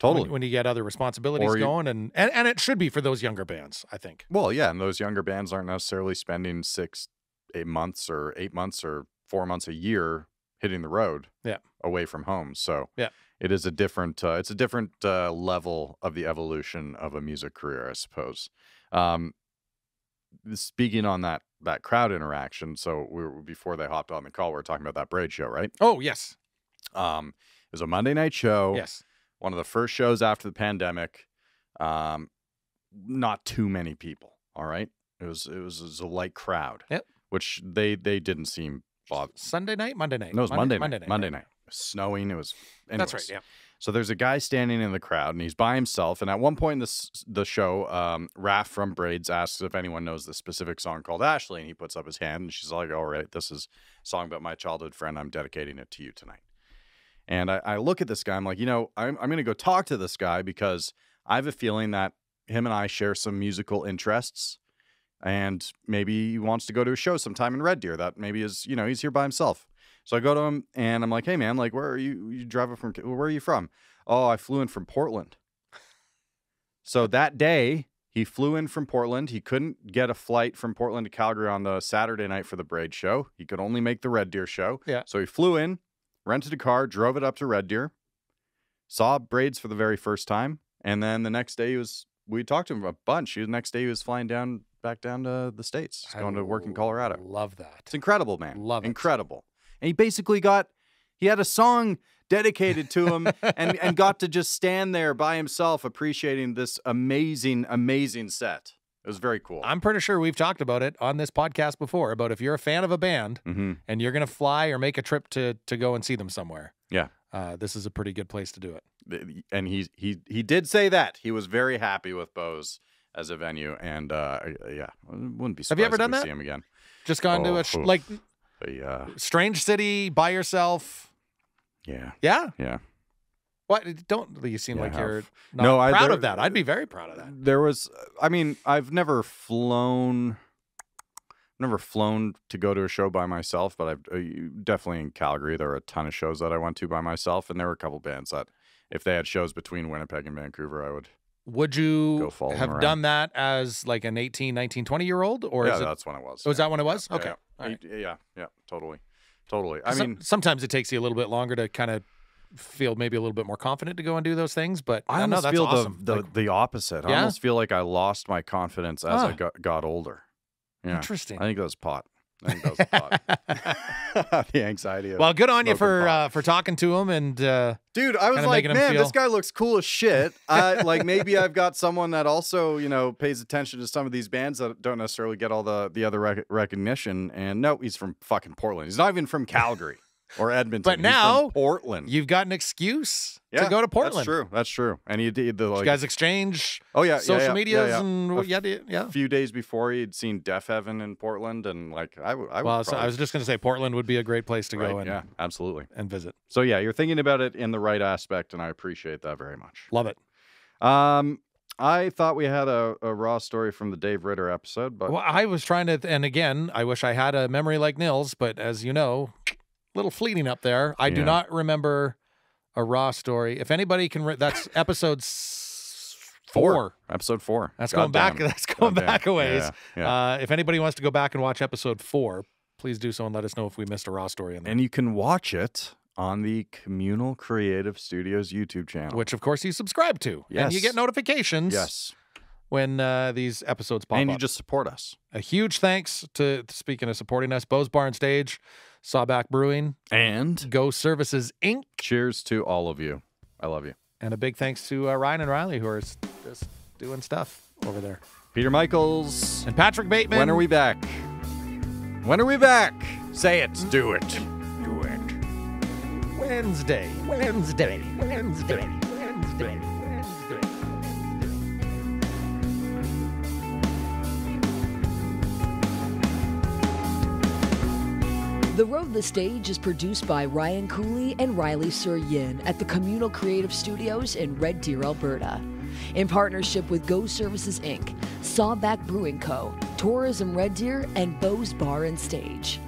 Totally. When you get other responsibilities going, and it should be for those younger bands, I think. Well, yeah, and those younger bands aren't necessarily spending 8 months or 8 months or 4 months a year hitting the road away from home. So it is a different level of the evolution of a music career, I suppose. Speaking on that crowd interaction, so before they hopped on the call, we were talking about that Braid show, right? Oh, yes. It was a Monday night show. Yes. One of the first shows after the pandemic. Not too many people. All right. It was a light crowd. Yep. Which they didn't seem bothered. Sunday night, Monday night. No, it was Monday night. night. Monday night. It was snowing. It was. Anyways. That's right. Yeah. So there's a guy standing in the crowd, and he's by himself. And at one point in the show, Raph from Braids asks if anyone knows the specific song called Ashley, and he puts up his hand, and she's like, "All right, this is a song about my childhood friend. I'm dedicating it to you tonight." And I look at this guy. I'm like, I'm going to go talk to this guy because I have a feeling that him and I share some musical interests, and maybe he wants to go to a show sometime in Red Deer. That maybe is, he's here by himself. So I go to him and I'm like, "Hey man, like, where are you? You driving from? Where are you from?" "Oh, I flew in from Portland." So that day he flew in from Portland. He couldn't get a flight from Portland to Calgary on the Saturday night for the Braid show. He could only make the Red Deer show. Yeah. So he flew in, rented a car, drove it up to Red Deer, saw Braids for the very first time, and then the next day we talked to him a bunch. The next day he was flying back down to the States. He's going to work in Colorado. Love that. It's incredible, man. Love it. Incredible. And he basically he had a song dedicated to him and got to just stand there by himself appreciating this amazing, amazing set. It was very cool. I'm pretty sure we've talked about it on this podcast before, about if you're a fan of a band and you're going to fly or make a trip to go and see them somewhere. Yeah. This is a pretty good place to do it. And he did say that. He was very happy with Bose as a venue. And yeah, wouldn't be surprised Have you ever done if we that? see him again. Just gone to strange city by yourself. Yeah. Yeah? Yeah. What? You seem like you're not No, proud of that. I'd be very proud of that. There was, I've never flown to go to a show by myself, but I've definitely in Calgary, there were a ton of shows that I went to by myself. And there were a couple bands that if they had shows between Winnipeg and Vancouver, I would. Would you go follow them have around. done that as like an 18, 19, 20-year-old? Or Yeah, is it, that's when it was. was that when it was? Yeah, Okay. yeah. All right. Yeah, totally. I mean, sometimes it takes you a little bit longer to kind of feel maybe a little bit more confident to go and do those things, but I know almost that's feel awesome. the opposite. I Yeah? almost feel like I lost my confidence as I got older. Yeah. Interesting. I think that was pot. The anxiety of Well, good on you smoking pot. for talking to him and Dude, I was kinda like, making him man, feel- this guy looks cool as shit. Like maybe I've got someone that also, pays attention to some of these bands that don't necessarily get all the other recognition. And no, he's from fucking Portland. He's not even from Calgary or Edmonton. But He's now from Portland. you've got an excuse to go to Portland. That's true. And he did You guys exchange social medias and a few days before he'd seen Deaf Heaven in Portland, and I was just going to say Portland would be a great place to go and absolutely and visit. So yeah, you're thinking about it in the right aspect, and I appreciate that very much. Love it. I thought we had a raw story from the Dave Ritter episode, but I was trying to, and again, I wish I had a memory like Nils, but as you know, little fleeting up there. I do not remember a raw story. If anybody can, that's episode 4. Episode 4. That's going back. That's going back a ways. Yeah. If anybody wants to go back and watch episode 4, please do so and let us know if we missed a raw story in there. And you can watch it on the Communal Creative Studios YouTube channel, which of course you subscribe to. Yes. And you get notifications. Yes. When these episodes pop up. And you just support us. A huge thanks to, speaking of supporting us, Bose Bar and Stage, Sawback Brewing, and Go Services Inc. Cheers to all of you. I love you. And a big thanks to Ryan and Riley, who are just doing stuff over there. Peter Michaels. And Patrick Bateman. When are we back? When are we back? Say it. Do it. Do it. Wednesday. The Road the Stage is produced by Ryan Cooley and Riley Sur-Yin at the Communal Creative Studios in Red Deer, Alberta. In partnership with Go Services Inc., Sawback Brewing Co., Tourism Red Deer, and Bose Bar and Stage.